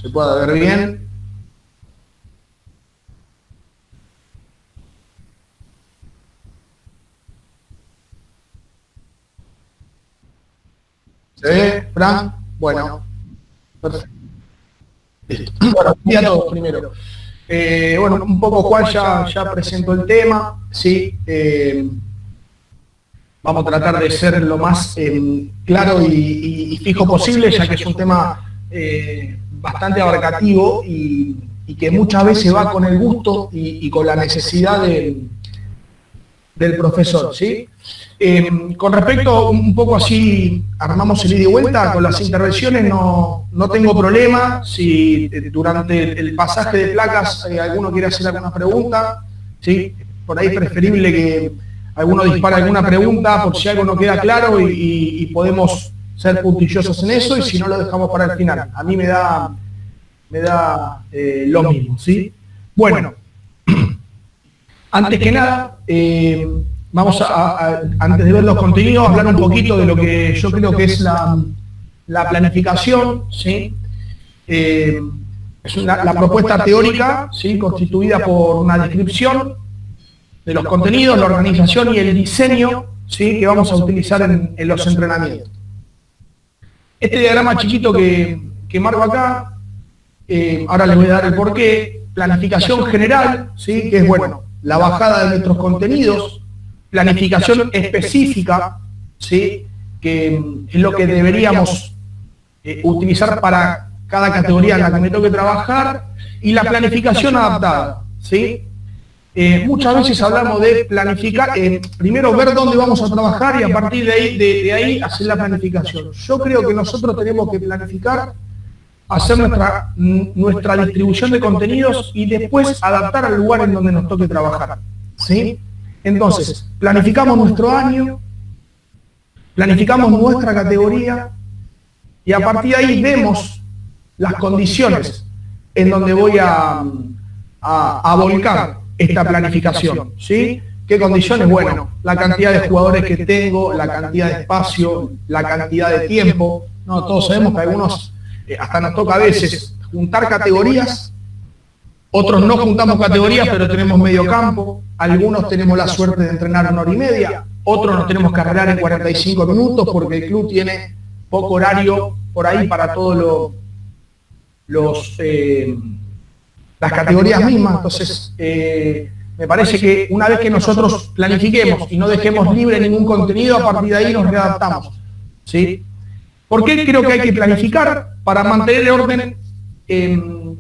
se pueda ver bien. ¿Se ve, Fran? Bueno, perfecto. Listo. Bueno, y a todos primero. Bueno, un poco Juan ya presentó el tema, ¿sí? Vamos a tratar de ser lo más claro y fijo posible, ya que es un tema bastante abarcativo y que muchas veces va con el gusto y con la necesidad del profesor, ¿sí? Con respecto un poco así, armamos el ida y vuelta, con las intervenciones no tengo problema. Si durante el pasaje de placas alguno quiere hacer alguna pregunta, ¿sí? Por ahí es preferible que alguno dispare alguna pregunta por si algo no queda claro y podemos ser puntillosos en eso, y si no lo dejamos para el final. A mí me da lo mismo, ¿sí? Bueno, antes que nada, vamos antes de ver los contenidos, hablar un poquito de lo que yo creo que es la planificación, ¿sí? Es la propuesta teórica, ¿sí? Constituida por una descripción de los contenidos, la organización y el diseño, ¿sí? Que vamos a utilizar en los entrenamientos. Este diagrama chiquito que marco acá, ahora les voy a dar el porqué. Planificación general, ¿sí? Que es, bueno, la bajada de nuestros contenidos. Planificación específica, ¿sí? Que es lo que deberíamos utilizar para cada categoría en la que me toque trabajar. Y la planificación adaptada, ¿sí? Muchas veces hablamos de planificar, primero ver dónde vamos a trabajar y a partir de ahí hacer la planificación. Yo creo que nosotros tenemos que planificar, hacer nuestra distribución de contenidos y después adaptar al lugar en donde nos toque trabajar, ¿sí? Entonces, planificamos nuestro año, planificamos nuestra categoría y a partir de ahí vemos las condiciones en donde voy a volcar esta planificación, ¿sí? ¿Qué condiciones? Bueno, la cantidad de jugadores que tengo, la cantidad de espacio, la cantidad de tiempo. No, todos sabemos que algunos hasta nos toca a veces juntar categorías, otros no juntamos categorías pero tenemos medio campo, algunos tenemos la suerte de entrenar 1 hora y media, otros nos tenemos que arreglar en 45 minutos porque el club tiene poco horario por ahí para todos las categorías mismas. Entonces me parece que una vez que nosotros planifiquemos y no dejemos libre ningún contenido, a partir de ahí nos readaptamos, ¿sí? ¿Por qué creo que hay que planificar? Para mantener el orden en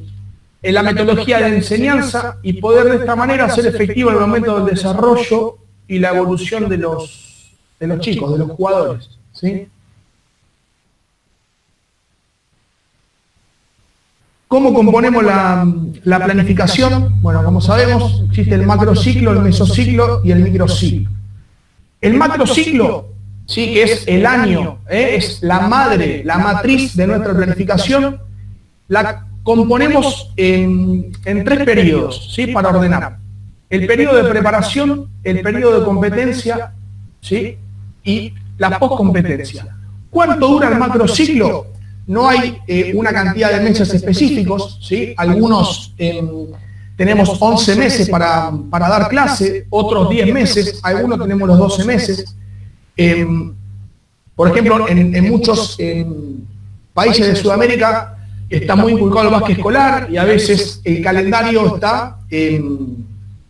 la metodología de enseñanza y poder de esta manera hacer efectivo el momento del desarrollo y la evolución de los chicos, de los jugadores, ¿sí? ¿Cómo componemos la planificación? Bueno, como sabemos, existe el macrociclo, el mesociclo y el microciclo. El macrociclo, ¿sí? Que es el año, es la madre, la matriz de nuestra planificación, la componemos en 3 periodos, ¿sí? Para ordenar. El periodo de preparación, el periodo de competencia, ¿sí? Y la postcompetencia. ¿Cuánto dura el macrociclo? No hay una cantidad de meses específicos, ¿sí? Algunos tenemos 11 meses para dar clase, otros 10 meses, algunos tenemos los 12 meses. Por ejemplo, en muchos países de Sudamérica está muy inculcado el básquet escolar y a veces el calendario está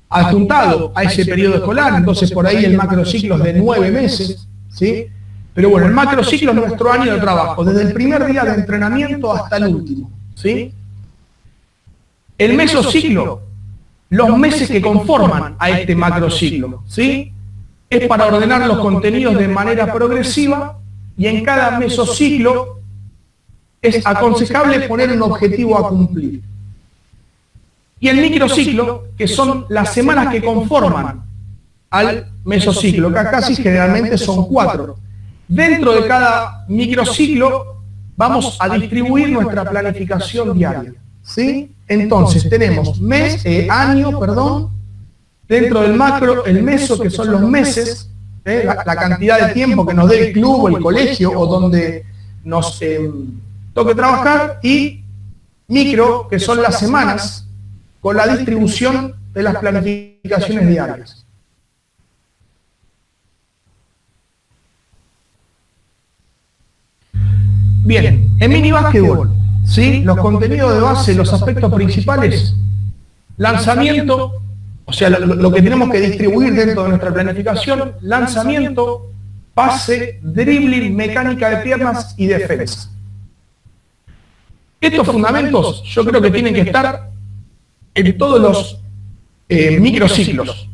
adjuntado a ese periodo escolar, entonces por ahí el macrociclo es de 9 meses, ¿sí? Pero bueno, el macrociclo es nuestro año de trabajo, desde el primer día de entrenamiento hasta el último, ¿sí? El mesociclo, los meses que conforman a este macrociclo, ¿sí? Es para ordenar los contenidos de manera progresiva y en cada mesociclo es aconsejable poner un objetivo a cumplir. Y el microciclo, que son las semanas que conforman al mesociclo, que casi generalmente son 4. Dentro de cada microciclo vamos a distribuir nuestra planificación diaria, ¿sí? Entonces tenemos dentro del macro, el meso, que son los meses, la cantidad de tiempo que nos dé el club o el colegio o donde nos toque trabajar, y micro, que son las semanas, con la distribución de las planificaciones diarias. Bien, en mini básquetbol, ¿sí? Los contenidos de base, los aspectos principales, lanzamiento, o sea, lo que tenemos que distribuir dentro de nuestra planificación, lanzamiento, pase, dribbling, mecánica de piernas y defensa. Estos fundamentos yo creo que tienen que estar en todos los microciclos.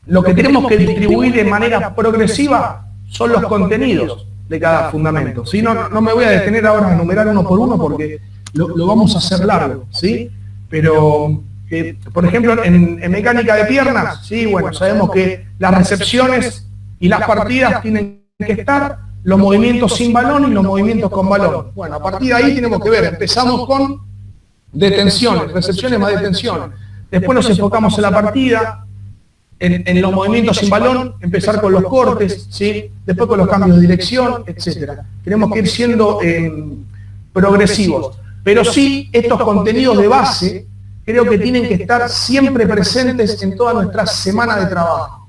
Lo que tenemos que distribuir de manera progresiva son los contenidos de cada fundamento. ¿Sí? No me voy a detener ahora a enumerar uno por uno porque lo vamos a hacer largo, ¿sí? Pero, por ejemplo, en mecánica de piernas, ¿sí? Bueno, sabemos que las recepciones y las partidas tienen que estar, los movimientos sin balón y los movimientos con balón. Bueno, a partir de ahí tenemos que ver, empezamos con detenciones, recepciones más detenciones. Después nos enfocamos en la partida, en los movimientos sin balón, empezar con los cortes, ¿sí? Después con los cambios de dirección, etc. Tenemos que ir siendo progresivos. Pero sí, estos contenidos de base creo que tienen que estar siempre presentes en toda nuestra semana de trabajo.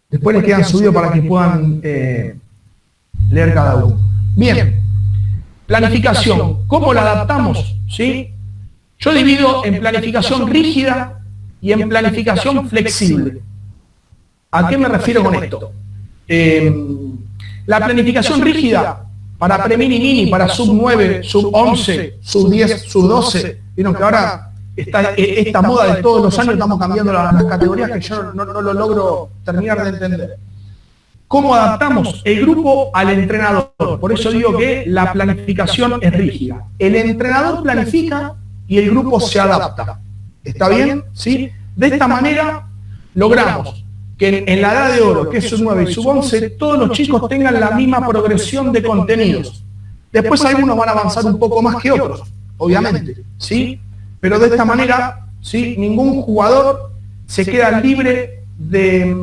Después les quedan subidos para que puedan leer cada uno. Bien, planificación. ¿Cómo la adaptamos? ¿Sí? Yo divido en planificación rígida y en planificación flexible. ¿A qué me refiero con esto? La planificación rígida para pre-mini mini, para sub 9, sub 11, sub 10, sub 12. Vieron que ahora está esta moda de todos los años, estamos cambiando las categorías que yo no lo logro terminar de entender. ¿Cómo adaptamos el grupo al entrenador? Por eso digo que la planificación es rígida. El entrenador planifica y el grupo se adapta. ¿Está bien? ¿Sí? De esta manera logramos que en la edad de oro, que es sub 9 y sub 11, todos los chicos tengan la misma progresión de contenidos. Después algunos van a avanzar un poco más que otros, obviamente, ¿sí? Pero de esta manera, ¿sí? Ningún jugador se queda libre de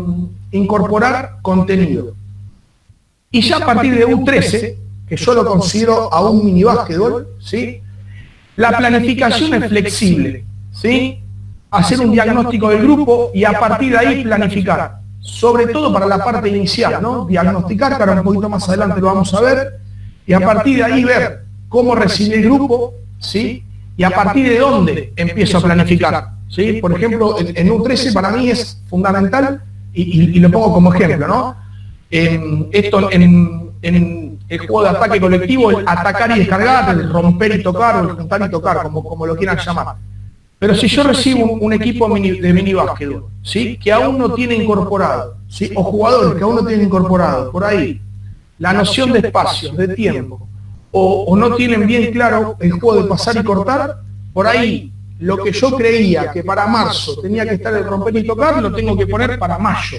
incorporar contenido. Y ya a partir de U13, que yo lo considero a un mini básquetbol, ¿sí? La planificación es flexible, ¿sí? Hacer un diagnóstico del grupo y a partir de ahí planificar. Sobre todo para la parte inicial, ¿no? Diagnosticar, que ahora un poquito más adelante lo vamos a ver, y a partir de ahí ver cómo recibe el grupo, ¿sí? Y a partir de dónde empiezo a planificar, ¿sí? Por ejemplo, en U13 para mí es fundamental, y lo pongo como ejemplo, ¿no? Esto en el juego de ataque colectivo, el atacar y descargar, el romper y tocar, o el juntar y tocar, como lo quieran llamar. Pero si yo recibo un equipo de mini básquetbol, ¿sí? Que aún no tiene incorporado, ¿sí? O jugadores que aún no tienen incorporado, por ahí, la noción de espacio, de tiempo, o no tienen bien claro el juego de pasar y cortar, por ahí lo que yo creía que para marzo tenía que estar el romper y tocar, lo tengo que poner para mayo.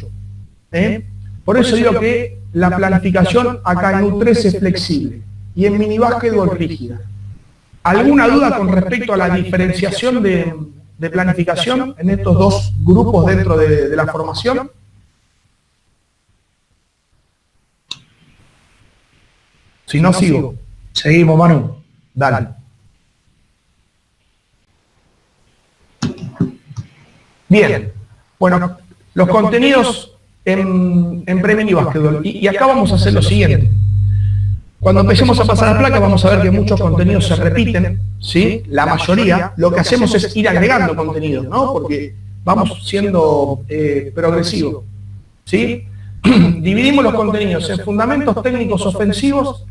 Por eso digo que la planificación acá en U13 es flexible y en mini básquetbol rígida. ¿Alguna duda con respecto a la diferenciación de planificación en estos dos grupos dentro de la formación? Si no, sigo. Seguimos, Manu. Dale. Bien. Bueno, los contenidos en pre-mini básquetbol. Y acá vamos a hacer lo siguiente. Cuando empecemos a pasar la placa vamos a ver que muchos contenidos se repiten, ¿sí? La mayoría. Lo que hacemos es ir agregando contenidos, ¿no? Porque vamos siendo progresivos, ¿sí? Dividimos los contenidos en fundamentos técnicos ofensivos,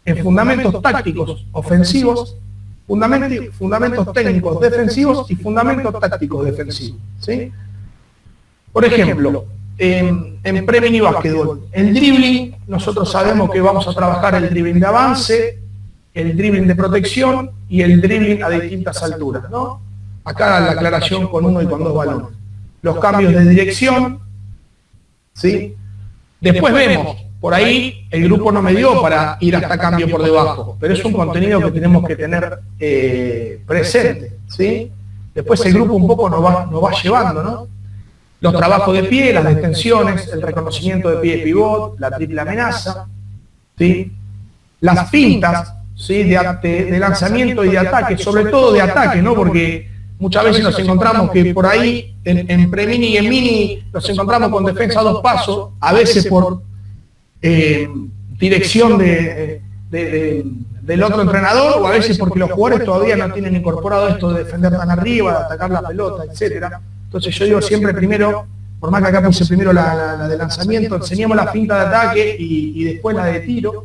en fundamentos tácticos ofensivos, fundamentos técnicos defensivos y fundamentos tácticos defensivos, ¿sí? Por ejemplo, en pre-mini básquetbol, el dribbling, nosotros sabemos que vamos a trabajar el dribbling de avance, el dribbling de protección y el dribbling a distintas alturas, ¿no? Acá la aclaración con uno y con dos balones. Los cambios de dirección, ¿sí? Después vemos, por ahí el grupo no me dio para ir hasta cambio por debajo, pero es un contenido que tenemos que tener presente, ¿sí? Después el grupo un poco nos va llevando, ¿no? Los trabajos de pie, las detenciones, el reconocimiento de pie de pivot, la triple amenaza, ¿sí? Las fintas, ¿sí? de lanzamiento y de ataque, sobre todo de ataque, ¿no? Porque muchas veces nos encontramos que por ahí, en pre-mini y en mini, nos encontramos con defensa a 2 pasos, a veces por dirección del otro entrenador, o a veces porque los jugadores todavía no tienen incorporado esto de defender tan arriba, de atacar la pelota, etcétera. Entonces yo digo siempre primero, por más que acá puse primero la de lanzamiento, enseñamos la finta de ataque y después la de tiro,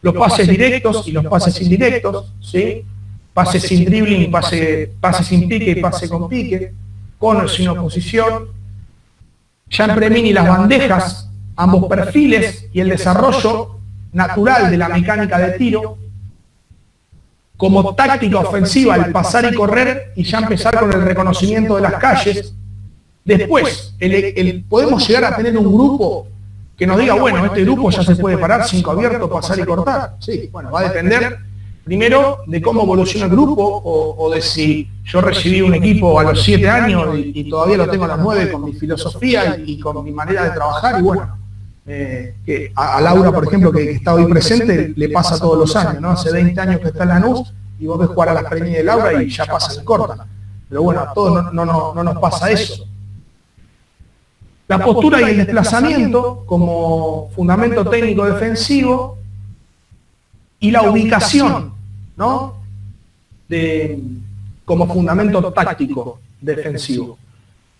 los pases directos y los pases indirectos, ¿sí? Pases sin dribbling, pase sin pique y pase con pique, con o sin oposición. Ya en pre-mini las bandejas, ambos perfiles y el desarrollo natural de la mecánica de tiro. Como táctica ofensiva, el pasar y correr y ya empezar con el reconocimiento de las calles. Después, podemos llegar a tener un grupo que nos diga, bueno, este grupo ya se puede parar, 5 abiertos, pasar y cortar. Sí, bueno, va a depender primero de cómo evoluciona el grupo o de si yo recibí un equipo a los 7 años y todavía lo tengo a los 9 con mi filosofía y con mi manera de trabajar. Y bueno, que a Laura, por ejemplo, que está hoy presente, le pasa todos los años, ¿no? Hace 20 años que está en Lanús y vos ves jugar a las premias de Laura y ya pasa y corta. Pero bueno, a todos no nos pasa eso. La postura y el desplazamiento como fundamento técnico defensivo y la ubicación, ¿no? Como fundamento táctico defensivo.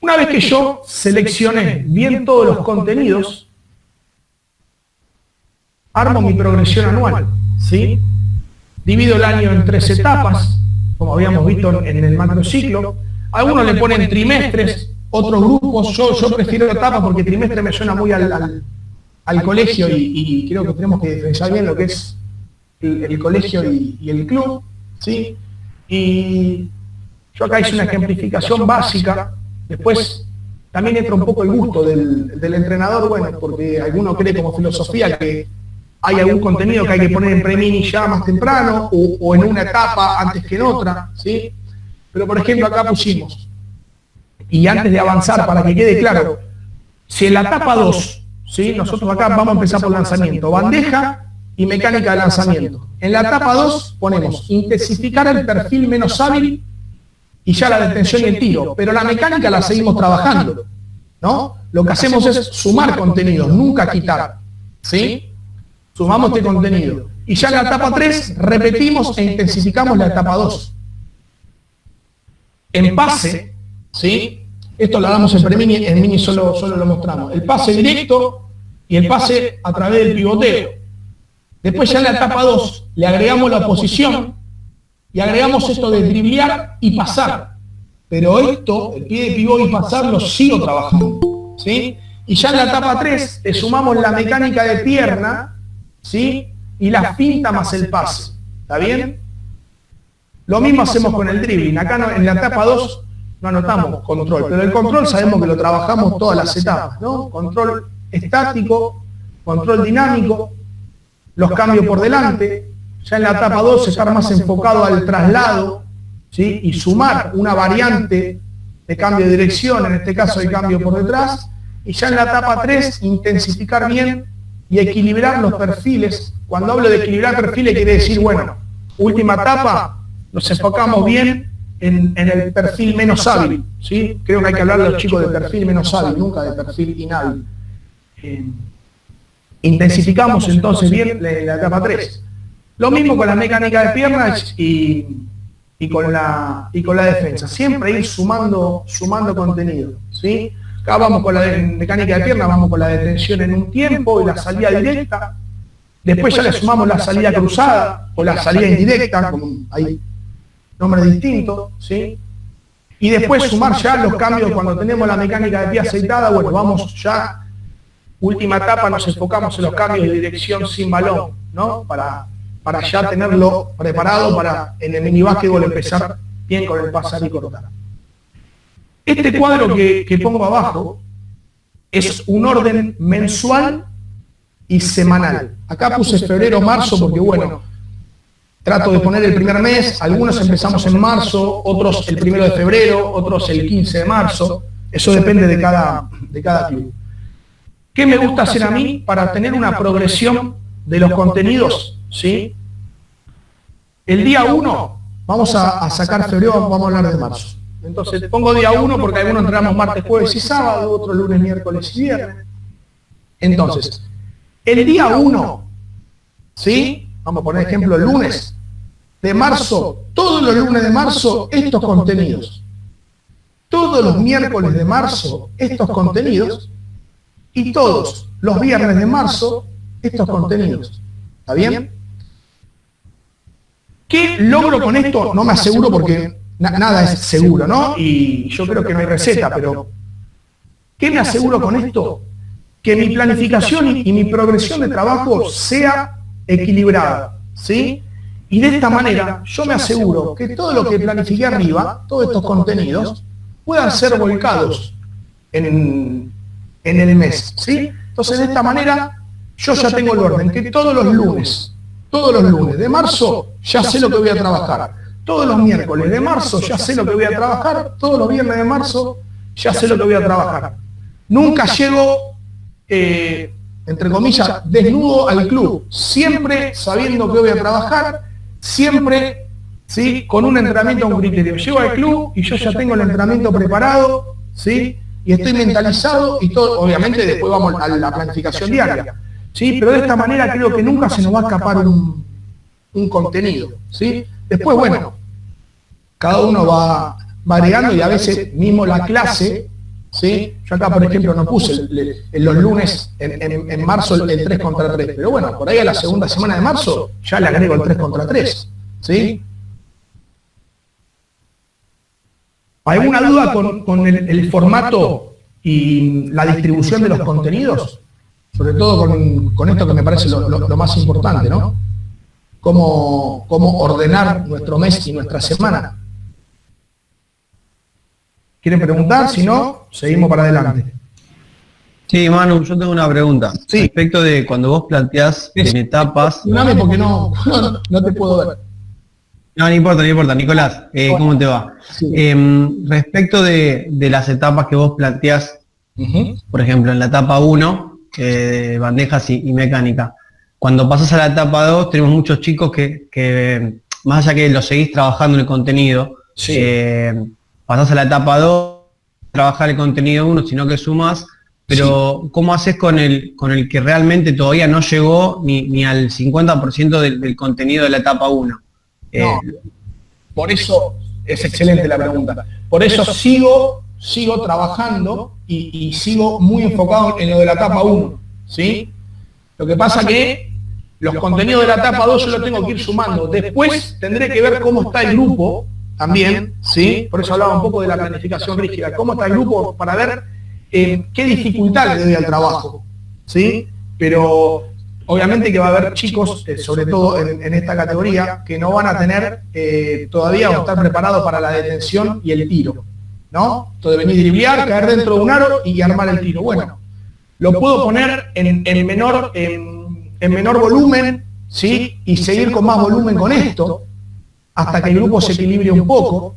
Una vez que yo seleccioné bien todos los contenidos, armo mi progresión anual, ¿sí? Divido el año en 3 etapas, como habíamos visto en el macrociclo. Algunos le ponen trimestres, otros grupos. Yo prefiero etapas porque trimestre me suena muy al colegio y creo que tenemos que diferenciar bien lo que es el colegio y el club, ¿sí? Y yo acá hice una ejemplificación básica. Después también entra un poco el gusto del entrenador, bueno, porque alguno cree como filosofía que hay algún contenido que hay que poner en pre-mini ya más temprano o en una etapa antes que en otra, ¿sí? Pero por ejemplo acá pusimos, y antes de avanzar para que quede claro, si en la etapa 2, ¿sí? Nosotros acá vamos a empezar por lanzamiento, bandeja y mecánica de lanzamiento. En la etapa 2 ponemos intensificar el perfil menos hábil y ya la detención y el tiro, pero la mecánica la seguimos trabajando, ¿no? Lo que hacemos es sumar contenidos, nunca quitar, ¿sí? Sumamos este contenido. Y ya en la etapa 3 repetimos e intensificamos la etapa 2. En pase, ¿sí? Esto lo damos en pre-mini, en mini solo lo mostramos. El pase directo y el pase a través del pivoteo. Después ya en la etapa 2 le agregamos la posición y agregamos esto de driblear y pasar. Pero esto, el pie de pivot y pasar, lo sigo trabajando, ¿sí? Y ya en la etapa 3 le sumamos la mecánica de pierna, ¿sí? Y la finta más el pase. ¿Está bien? Lo mismo hacemos con el dribbling. Acá en la etapa 2 no anotamos control, pero el control sabemos que lo trabajamos todas las etapas, ¿no? Control estático, control dinámico, los cambios por delante. Ya en la etapa 2 estar más enfocado al traslado, ¿sí? Y sumar una variante de cambio de dirección, en este caso el cambio por detrás. Y ya en la etapa 3 intensificar bien y equilibrar los perfiles. Cuando hablo de equilibrar perfiles quiere decir, bueno, última etapa, nos enfocamos bien en el perfil menos hábil, ¿sí? Creo que hay que hablar a los chicos de perfil menos hábil, nunca de perfil inhábil. Intensificamos entonces bien la etapa 3. Lo mismo con la mecánica de piernas y con la defensa. Siempre ir sumando contenido, ¿sí? Acá vamos con la mecánica de piernas, vamos con la detención en un tiempo y la salida directa. Después ya le sumamos la salida cruzada o la salida indirecta, hay nombres distintos, ¿sí? Y después sumar ya los cambios cuando tenemos la mecánica de pie aceitada. Bueno, vamos ya, última etapa, nos enfocamos en los cambios de dirección sin balón, ¿no? Para ya tenerlo preparado para en el mini básquetbol empezar bien con el pasar y cortar. Este cuadro que pongo abajo es un orden mensual y semanal. Acá puse febrero, marzo, porque bueno, trato de poner el primer mes, algunos empezamos en marzo, otros el 1 de febrero, otros el 15 de marzo, eso depende de cada club. ¿Qué me gusta hacer a mí para tener una progresión de los contenidos, ¿sí? el día 1, vamos a sacar febrero, vamos a hablar de marzo. Entonces pongo día 1 porque algunos entrenamos martes, jueves y sábado, otros lunes, miércoles y viernes. Entonces, el día 1, ¿sí? Vamos a poner ejemplo el lunes de marzo, todos los lunes de marzo, estos contenidos. Todos los miércoles de marzo, estos contenidos. Y todos los viernes de marzo, estos contenidos. ¿Está bien? ¿Qué logro con esto? No me aseguro porque nada es seguro, ¿no? Y yo creo que no hay receta, pero ¿qué me aseguro con esto? Que mi planificación y mi progresión de trabajo sea equilibrada, ¿sí? Y de esta manera yo me aseguro que todo lo que planifiqué arriba, todos estos contenidos, puedan ser volcados en el mes, ¿sí? Entonces de esta manera yo ya tengo el orden, que todos los lunes de marzo ya sé lo que voy a trabajar, todos los miércoles de marzo ya sé lo que voy a trabajar, todos los viernes de marzo ya sé lo que voy a trabajar. Nunca llego, entre comillas, desnudo al club, siempre sabiendo que voy a trabajar, siempre, ¿sí?, con un entrenamiento a un criterio. Llego al club y yo ya tengo el entrenamiento preparado, ¿sí?, y estoy mentalizado y todo. Obviamente después vamos a la planificación diaria, ¿sí? Pero de esta manera creo que nunca se nos va a escapar un contenido, ¿sí? Después, bueno, cada uno va variando y a veces mismo la clase, ¿sí? Yo acá, por ejemplo, no puse en los lunes, en marzo, el 3 contra 3, pero bueno, por ahí a la segunda semana de marzo ya le agrego el 3 contra 3, ¿sí? ¿Alguna duda con el formato y la distribución de los contenidos? Sobre todo con esto que me parece lo más importante, ¿no? Cómo ordenar nuestro mes y nuestra semana. ¿Quieren preguntar? Si no, seguimos para adelante. Sí, Manu, yo tengo una pregunta. Sí. Respecto de cuando vos planteás en etapas... Dame porque no te puedo ver. No importa. Nicolás, ¿cómo te va? Sí. Respecto de las etapas que vos planteás, por ejemplo, en la etapa 1, bandejas y mecánica. Cuando pasás a la etapa 2, tenemos muchos chicos que más allá que lo seguís trabajando en el contenido, Sí. pasás a la etapa 2, trabajar el contenido 1, sino que sumás, pero sí. ¿Cómo haces con el que realmente todavía no llegó ni al 50% del contenido de la etapa 1? No, por eso es excelente la pregunta. Por eso sigo trabajando y sigo muy enfocado en lo de la etapa 1, ¿sí? Lo que pasa que los contenidos de la etapa 2 yo los tengo que ir sumando. Después tendré que ver cómo está el grupo también, ¿sí? Por eso hablaba un poco de la planificación rígida. Cómo está el grupo para ver qué dificultad le doy al trabajo, ¿sí? Pero obviamente que va a haber chicos, sobre todo en esta categoría, que no van a tener todavía o estar preparados para la detención y el tiro, ¿no? Entonces venir a driblear, caer dentro de un aro y armar el tiro. Bueno, lo puedo poner en menor volumen, ¿sí? Y seguir con más volumen con esto, hasta que el grupo se equilibre un poco.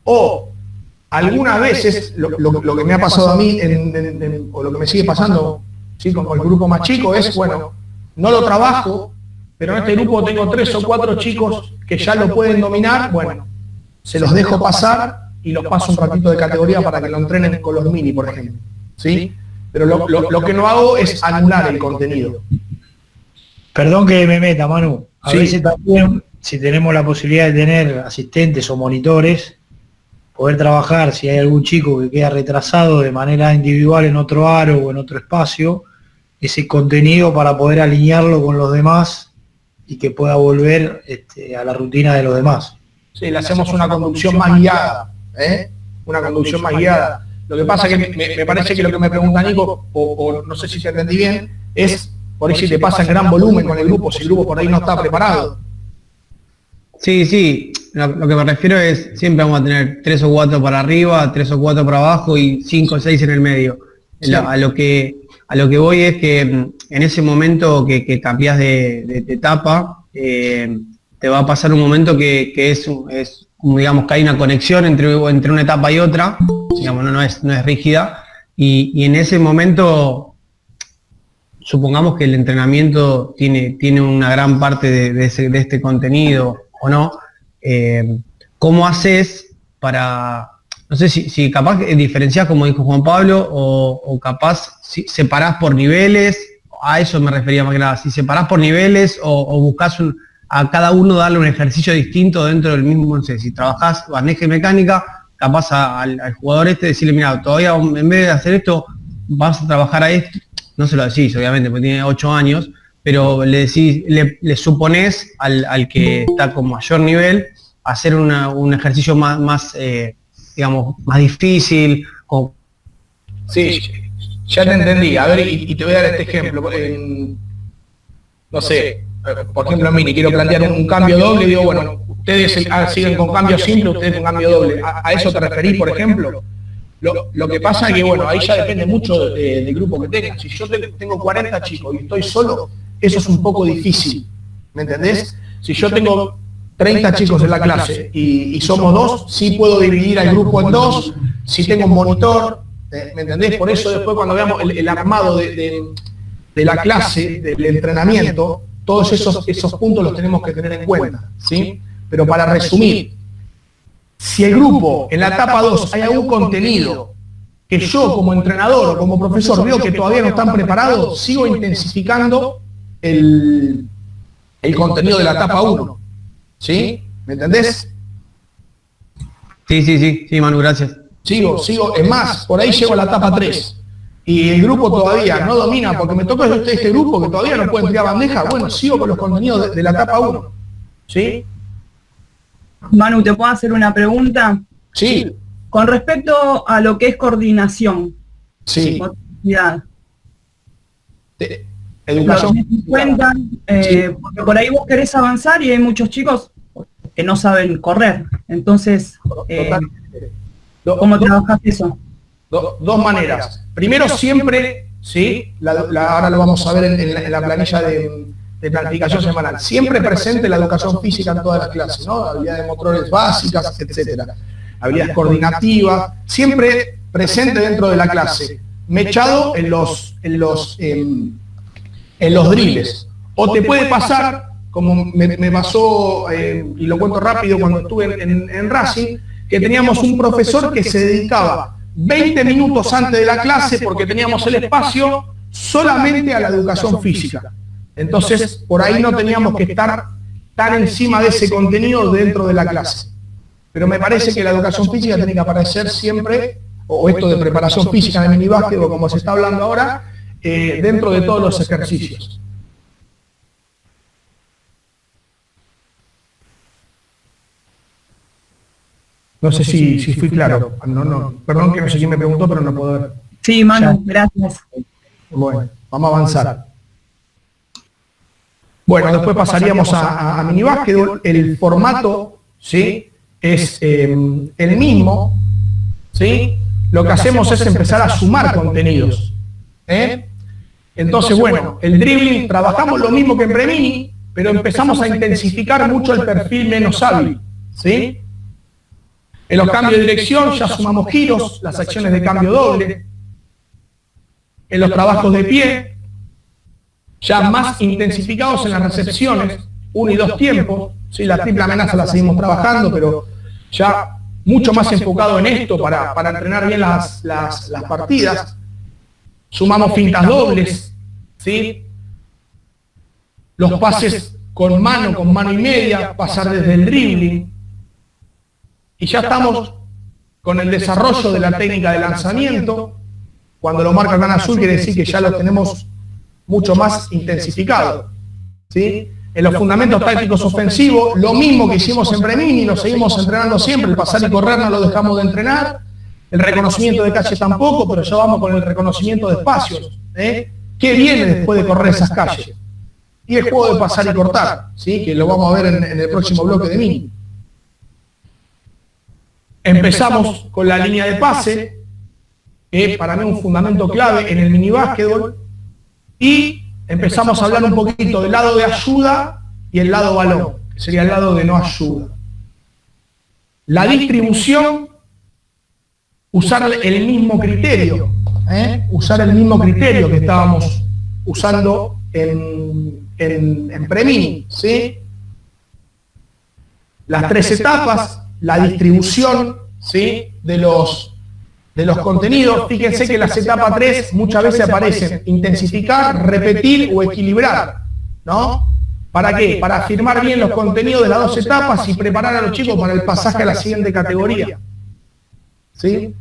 O algunas veces, lo que me ha pasado a mí, o lo que me sigue pasando, ¿sí?, con el grupo más chico, es, bueno, no lo trabajo, pero en este grupo tengo 3 o 4 chicos que ya lo pueden dominar, bueno, se los dejo pasar y los paso un ratito de categoría para que lo entrenen con los mini, por ejemplo, ¿sí? Pero lo que no hago es anular el contenido. Perdón que me meta, Manu. A Sí. veces también, si tenemos la posibilidad de tener asistentes o monitores, poder trabajar, si hay algún chico que queda retrasado de manera individual en otro aro o en otro espacio, ese contenido para poder alinearlo con los demás y que pueda volver a la rutina de los demás. Sí, le hacemos una conducción más guiada, ¿eh? Una conducción más guiada. Lo que pasa es que me parece que lo que me pregunta Nico, o no sé si te entendí bien, es por ahí si te pasa en gran volumen con el grupo, si el grupo por ahí no está preparado. Sí, lo que me refiero es, siempre vamos a tener 3 o 4 para arriba, 3 o 4 para abajo y 5 o 6 en el medio. Sí. A lo que voy es que en ese momento que cambias de etapa, te va a pasar un momento que es digamos, que hay una conexión entre una etapa y otra, digamos, no es rígida, y en ese momento, supongamos que el entrenamiento tiene una gran parte de este contenido, o no, ¿cómo haces para, no sé si capaz diferenciás, como dijo Juan Pablo, o capaz si separás por niveles? A eso me refería más que nada, si separás por niveles o buscás a cada uno darle un ejercicio distinto dentro del mismo, no sé, si trabajás bandeja y mecánica, capaz al jugador decirle, mira, todavía en vez de hacer esto, vas a trabajar a esto, no se lo decís, obviamente, porque tiene 8 años, pero le decís, le suponés al que está con mayor nivel hacer un ejercicio más digamos, más difícil. Sí, ya te entendí. A ver, y te voy a dar este ejemplo. No sé, por ejemplo, en mini, quiero plantear un cambio doble, digo, bueno, ustedes siguen con cambio simple, ustedes con cambio doble. ¿A eso te referís, por ejemplo? Lo que pasa es que, bueno, ahí ya depende mucho del grupo que tengas. Si yo tengo 40 chicos y estoy solo, eso es un poco difícil, ¿me entendés? Si yo tengo 30 chicos en la clase y somos 2, sí puedo dividir al grupo en 2, si tengo un monitor, ¿me entendés? Por eso después cuando veamos el armado de la clase, del entrenamiento, todos esos puntos los tenemos que tener en cuenta, ¿sí? Pero para resumir, si el grupo en la etapa 2 hay algún contenido que yo como entrenador o como profesor veo que todavía no están preparados, sigo intensificando el contenido de la etapa 1. ¿Sí? ¿Me entendés? Sí, Manu, gracias. Sigo, es más, por ahí llego a la etapa 3 y el grupo todavía no domina, porque me toca este grupo que todavía no puede tirar bandeja, bueno, sigo con los contenidos de la etapa 1. ¿Sí? Manu, ¿te puedo hacer una pregunta? Sí. Con respecto a lo que es coordinación. Sí. Motricidad. Educación. Porque por ahí vos querés avanzar y hay muchos chicos que no saben correr. Entonces, ¿cómo trabajás eso? Dos maneras. Primero, siempre, ¿sí? Ahora lo vamos a ver en la planilla de planificación semanal. Siempre presente la educación física en todas las clases, ¿no? Habilidades motores básicas, etcétera. Habilidades coordinativas, siempre presente dentro de la clase. Mechado en los dribles. O te puede pasar, como me pasó, y lo cuento rápido cuando estuve en Racing, que teníamos un profesor que se dedicaba 20 minutos antes de la clase, porque teníamos el espacio, solamente a la educación física. Entonces, por ahí no teníamos que estar tan encima de ese contenido dentro de la clase. Pero me parece que la educación física tiene que aparecer siempre, o esto de preparación física de minibásquet, o como se está hablando ahora, dentro de todos los ejercicios. No sé si fui claro. Perdón que no sé quién me preguntó, pero no puedo ver. Sí, Manu, gracias. Bueno, vamos a avanzar. Bueno, después pasaríamos a minibásquet. El formato, ¿sí? Es el mismo, ¿sí? Lo que hacemos es empezar a sumar contenidos. Entonces, bueno, el dribbling, trabajamos lo mismo que en Premini, pero empezamos a intensificar mucho el perfil menos hábil, ¿sí? En los cambios de dirección ya sumamos giros, las acciones de cambio doble. En los trabajos de pie, ya más intensificados en las recepciones, 1 y 2 tiempos, ¿sí? La triple amenaza la seguimos trabajando, pero ya mucho más enfocado en esto para entrenar bien las partidas. Sumamos fintas dobles, ¿sí? Los pases con mano y media, pasar desde el dribbling. Y ya estamos con el desarrollo de la técnica de lanzamiento. Cuando lo marca tan azul quiere decir que ya lo tenemos mucho más intensificado, ¿sí? En los fundamentos tácticos ofensivos, lo mismo que hicimos en Premini, lo seguimos entrenando siempre. El pasar y correr no lo dejamos de entrenar. El reconocimiento de calle tampoco, pero ya vamos con el reconocimiento de espacios. ¿Qué viene después de correr esas calles? Y el juego de pasar y cortar, ¿sí? Que lo vamos a ver en el próximo bloque de mini. Empezamos con la línea de pase, que para mí es un fundamento clave en el minibásquetbol, y empezamos a hablar un poquito del lado de ayuda y el lado balón, que sería el lado de no ayuda. La distribución, usar el mismo criterio, usar el mismo criterio que estábamos usando en Premini, ¿sí? las 3 etapas, la distribución, ¿sí?, de los contenidos. Fíjense que las etapas 3 muchas veces aparecen intensificar, repetir o equilibrar, ¿no? ¿Para qué? Para afirmar bien los contenidos de las 2 etapas y preparar a los chicos para el pasaje a la siguiente categoría, ¿sí?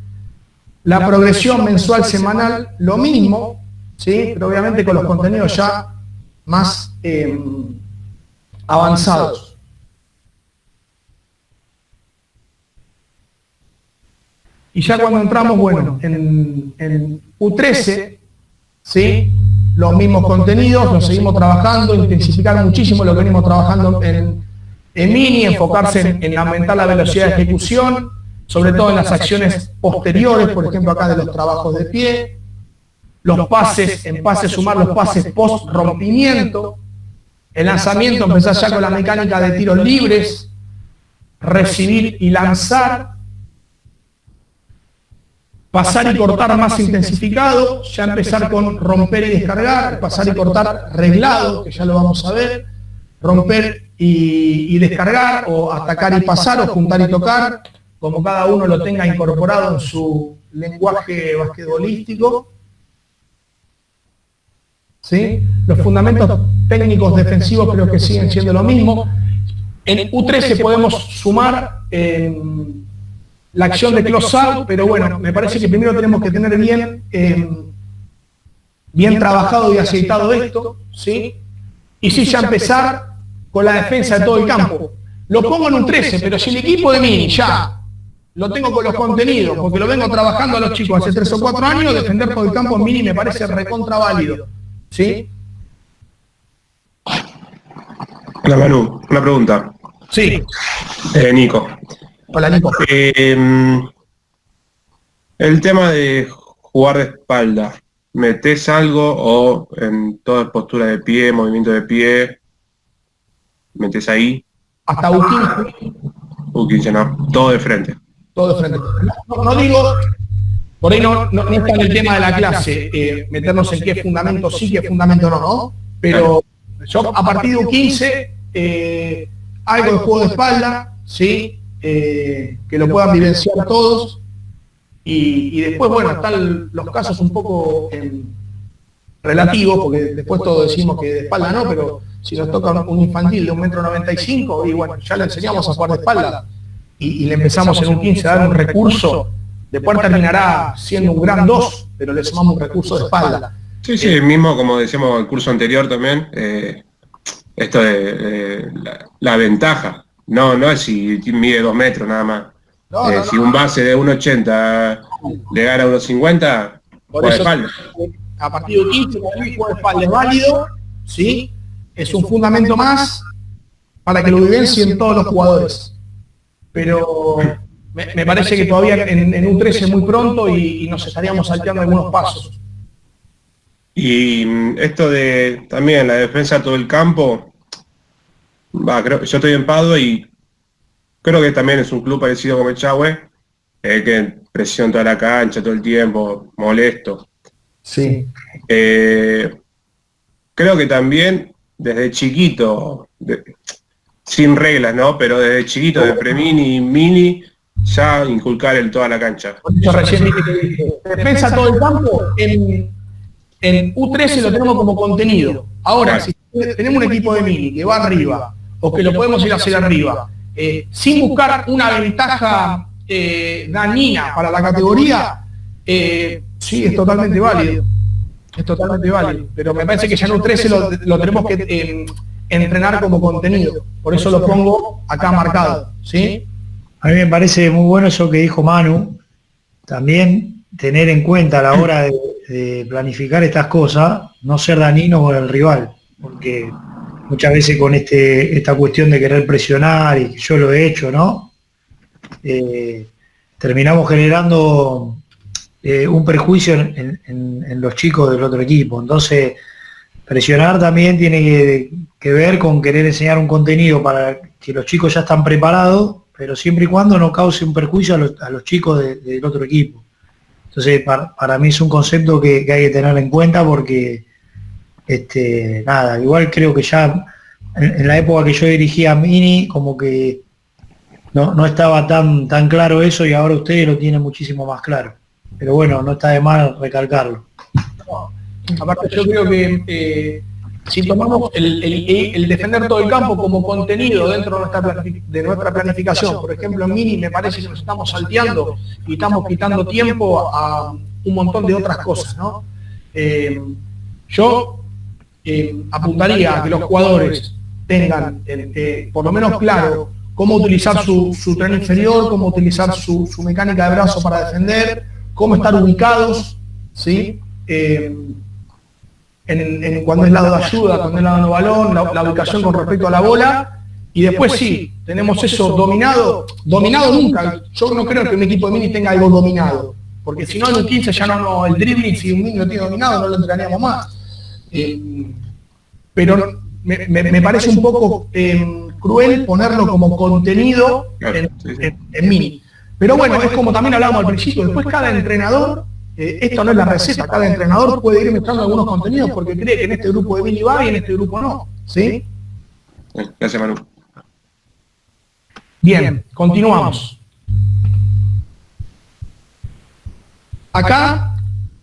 La progresión mensual, semanal, lo mismo, ¿sí?, pero obviamente con los contenidos ya más avanzados. Y ya cuando entramos, bueno, en U13, ¿sí?, los mismos contenidos, los seguimos trabajando, intensificar muchísimo lo que venimos trabajando en Mini, enfocarse en aumentar la velocidad de ejecución, sobre todo en las acciones posteriores, por ejemplo acá de los trabajos de pie, los pases, en pases sumar los pases post rompimiento, el lanzamiento empezar ya con la mecánica de tiros libres, recibir y lanzar, pasar y cortar más intensificado, ya empezar con romper y descargar, pasar y cortar reglado, que ya lo vamos a ver, romper y descargar, o atacar y pasar, o juntar y tocar, como cada uno lo tenga incorporado en su lenguaje basquetbolístico. ¿Sí? Los fundamentos técnicos defensivos creo que siguen siendo lo mismo. En U13 podemos sumar la acción de close out, pero bueno, me parece que primero tenemos que tener bien trabajado y aceitado esto, ¿sí? Y sí, ya empezar con la defensa de todo el campo. Lo pongo en un 13, pero si el equipo de Mini ya lo tengo con los contenidos, porque lo vengo trabajando a los chicos hace 3 o 4 años, defender todo el campo en Mini me parece recontra válido, ¿sí? Hola Manu, una pregunta. Sí. Nico. Hola Nico. El tema de jugar de espalda, ¿metés algo o en toda postura de pie, movimiento de pie, metés ahí? Hasta U15. U15 no, todo de frente. Todo de frente. No digo, por ahí no está en el tema de la clase, meternos en qué fundamento sí, qué fundamento no, pero yo a partir de U15, algo de juego de espalda, ¿sí? Que lo puedan vivenciar todos, y después, bueno, están los casos un poco relativos, porque después todos decimos que de espalda no, pero si nos toca un infantil de 1,95 m, y bueno, ya le enseñamos a jugar de espalda, y le empezamos en un 15 a dar un recurso, después terminará siendo un gran 2, pero le sumamos un recurso de espalda. Sí, sí, mismo como decíamos el curso anterior también, esto de la ventaja, no es si mide 2 metros nada más. Si un base de 1,80 le gana a 1,50, juega de espalda. A partir de 15, el juego de espalda es válido, ¿sí? Es un fundamento más para que lo vivencien todos los jugadores. Pero me parece que todavía en U13 es muy pronto y nos estaríamos salteando algunos pasos. Y esto de también la defensa de todo el campo, creo, yo estoy en Padua y creo que también es un club parecido como Echagüe, que presiona toda la cancha todo el tiempo, molesto. Sí. Creo que también desde chiquito, sin reglas, ¿no? Pero desde chiquito, de pre-mini, mini, ya inculcar en toda la cancha. Yo recién dije que defensa todo el campo, en U13 lo tenemos como contenido. Ahora, si tenemos un equipo de mini que va arriba, o que lo podemos ir a hacer arriba, sin buscar una ventaja dañina para la categoría, sí, es totalmente válido. Es totalmente válido. Pero me parece que ya en U13 lo tenemos que entrenar como contenido. Por eso lo pongo acá marcado, ¿sí? A mí me parece muy bueno eso que dijo Manu, también tener en cuenta a la hora de planificar estas cosas, no ser dañino con el rival, porque muchas veces con esta cuestión de querer presionar, y yo lo he hecho, ¿no? Terminamos generando un prejuicio en los chicos del otro equipo. Entonces, presionar también tiene que ver con querer enseñar un contenido para que los chicos ya están preparados, pero siempre y cuando no cause un perjuicio a los chicos del otro equipo. Entonces, para mí es un concepto que hay que tener en cuenta porque, igual creo que ya en la época que yo dirigía Mini, como que no estaba tan claro eso y ahora ustedes lo tienen muchísimo más claro. Pero bueno, no está de mal recalcarlo. Aparte yo creo que si tomamos el defender todo el campo como contenido dentro de nuestra planificación, por ejemplo en Mini me parece que nos estamos salteando y estamos quitando tiempo a un montón de otras cosas, ¿no? Yo apuntaría a que los jugadores tengan por lo menos claro cómo utilizar su tren inferior, cómo utilizar su mecánica de brazo para defender, cómo estar ubicados, ¿sí? Cuando es lado de ayuda, cuando es lado de balón, la ubicación con respecto a la bola, y después sí, tenemos eso dominado nunca. Yo no creo que un equipo de Mini tenga algo dominado, porque si no en un 15 ya no el dribbling, si un Mini lo tiene dominado no lo entrenaríamos más. Pero me parece un poco cruel ponerlo como contenido en Mini. Pero bueno, es como también hablábamos al principio, después cada entrenador, esto no es la receta, cada entrenador puede ir mezclando algunos contenidos porque cree que en este grupo de Mini va y en este grupo no, ¿sí? Gracias, Manu. Bien, continuamos. Acá,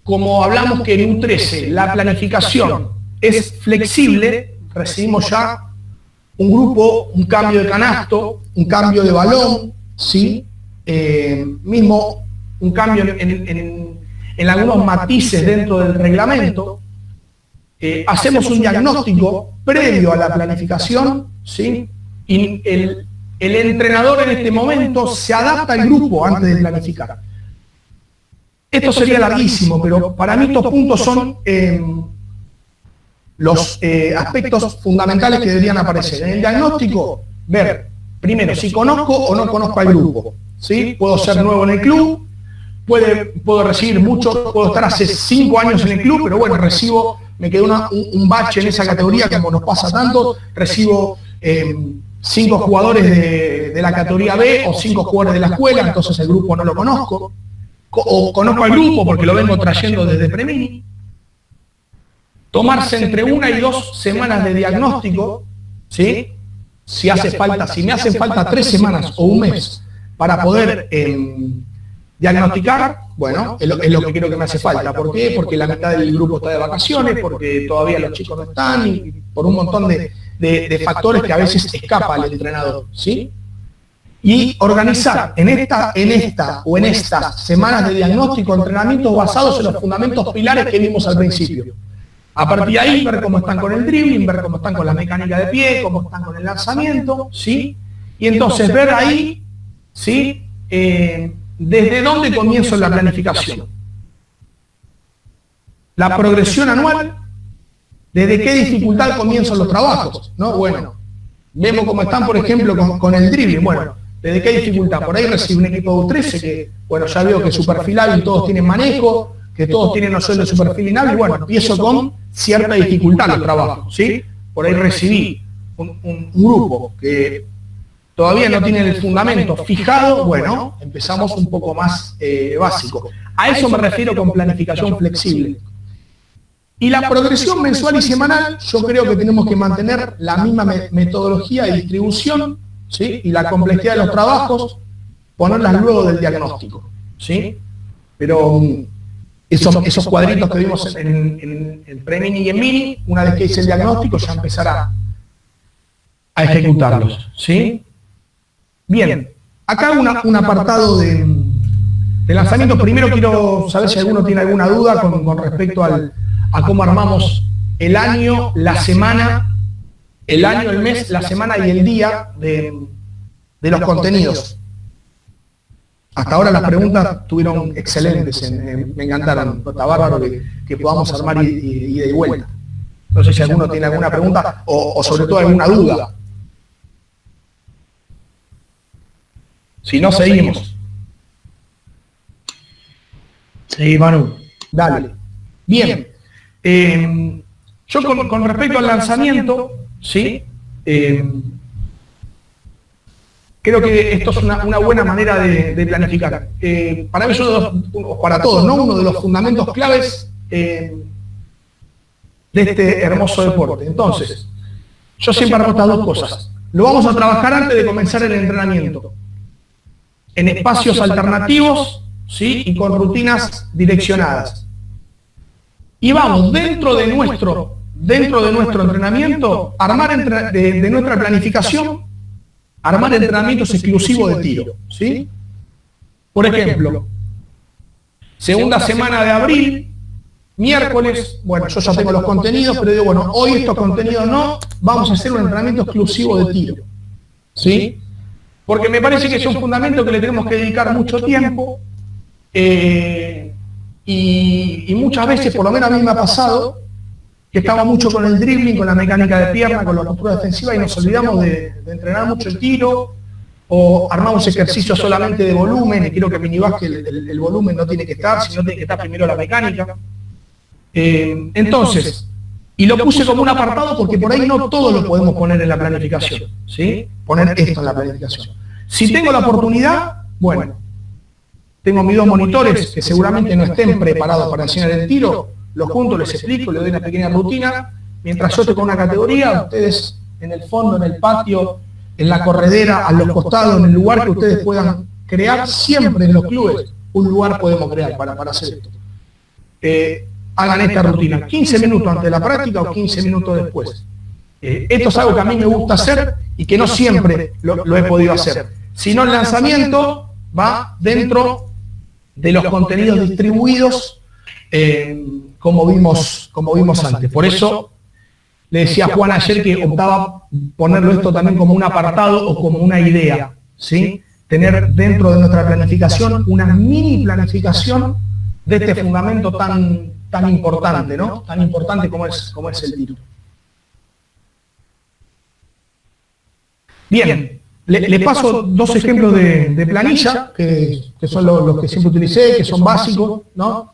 como hablamos que en U13 la planificación es flexible, recibimos ya un grupo, un cambio de canasto, un cambio de balón, ¿sí? Mismo un cambio en algunos matices dentro del reglamento. Hacemos un diagnóstico previo a la planificación, ¿sí? Y el entrenador en este momento se adapta al grupo antes de planificar. Esto sería larguísimo, pero para mí estos puntos son los aspectos fundamentales que deberían aparecer. En el diagnóstico, ver, primero, si conozco o no conozco al grupo, ¿sí? Puedo ser nuevo en el club, puedo recibir mucho, puedo estar hace 5 años en el club, pero bueno, me quedó un bache en esa categoría, como nos pasa tanto, recibo 5 jugadores de la categoría B o 5 jugadores de la escuela, entonces el grupo no lo conozco, o conozco al grupo porque lo vengo trayendo desde Premini. Tomarse entre 1 y 2 semanas de diagnóstico, ¿sí? Si me hacen falta 3 semanas o un mes para poder diagnosticar, bueno, es lo que creo que me hace falta. ¿Por qué? Porque la mitad del grupo está de vacaciones, porque todavía los chicos no están, y por un montón de factores que a veces escapa al entrenador, ¿sí? Y organizar en estas semanas de diagnóstico entrenamientos basados en los fundamentos pilares que vimos al principio. A partir de ahí, ver cómo están con el dribbling, ver cómo están con la mecánica de pie, cómo están con el lanzamiento, ¿sí? Y entonces ver ahí, ¿sí? ¿Desde dónde comienzo la planificación? La progresión anual, ¿desde qué dificultad comienzan los trabajos? ¿No? Bueno, vemos cómo están, por ejemplo, con el dribbling. Bueno, ¿desde qué dificultad? Por ahí recibe un equipo de U13 que, bueno, ya veo que su perfil hábil todos tienen manejo, que todos tienen noción de su perfil inhábil, bueno, empiezo con cierta dificultad los trabajos, ¿sí? Por ahí recibí un grupo que todavía no tiene el fundamento fijado, bueno, empezamos un poco más básico. A eso me refiero con planificación flexible. Y la progresión mensual y semanal, yo creo que tenemos que mantener la misma metodología de distribución, ¿sí? Y la complejidad de los trabajos, ponerlas luego del diagnóstico, ¿sí? Pero esos cuadritos que vimos en Premini y en Mini, una vez que hice el diagnóstico, ya empezará a ejecutarlos, ¿sí? Bien, acá un apartado de lanzamiento. Primero quiero saber si alguno tiene alguna duda con respecto a cómo armamos el año, la semana, el mes, la semana y el día de los contenidos. Hasta ahora las preguntas estuvieron excelentes, me encantaron, está bárbaro que podamos armar ida y vuelta. No sé si alguno tiene alguna pregunta o sobre todo alguna duda. Si no, seguimos. Sí, Manu. Dale. Bien. Yo con respecto al lanzamiento, ¿sí? Creo que esto es una buena manera de planificar. Para mí, para todos, ¿no? Uno de los fundamentos claves de este hermoso deporte. Entonces, yo siempre hago estas dos cosas. Lo vamos a trabajar antes de comenzar el entrenamiento. en espacios alternativos, ¿sí? Y con rutinas direccionadas. Y vamos, dentro de nuestro entrenamiento, armar de nuestra planificación, armar entrenamientos exclusivos de tiro, ¿sí? Por ejemplo, segunda semana de abril, miércoles, bueno, yo ya tengo los contenidos, pero digo, bueno, hoy estos contenidos no, vamos a hacer un entrenamiento exclusivo de tiro, ¿sí? Porque me parece que es un fundamento que le tenemos que dedicar mucho tiempo, y muchas veces, por lo menos a mí me ha pasado, que estaba mucho con el dribbling, con la mecánica de pierna, con la postura defensiva, y nos olvidamos de entrenar mucho el tiro, o armamos ejercicios solamente de volumen, y quiero que minibásquet el volumen no tiene que estar, sino tiene que estar primero la mecánica. Entonces, y lo puse como un apartado porque por ahí no todo lo podemos poner en la planificación, ¿sí? Poner esto en la planificación. Si tengo la oportunidad, bueno, tengo mis 2 monitores que seguramente no estén preparados para enseñar el tiro, los junto, les explico, les doy una pequeña rutina, mientras yo estoy con una categoría, ustedes en el fondo, en el patio, en la corredera, a los costados, en el lugar que ustedes puedan crear, siempre en los clubes, un lugar podemos crear para hacer esto. Hagan esta rutina, 15 minutos antes de la práctica o 15 minutos después. Esto es algo que a mí me gusta hacer y que no siempre lo he podido hacer. Si no, el lanzamiento va dentro de los contenidos distribuidos, como vimos antes. Por eso le decía a Juan ayer que optaba ponerlo esto también como un apartado o como una idea, ¿sí? Tener dentro de nuestra planificación una mini planificación de este fundamento tan importante, ¿no? Tan importante como es el tiro. Bien, le paso 2 ejemplos de planilla, que son los que siempre utilicé, que son básicos, ¿no?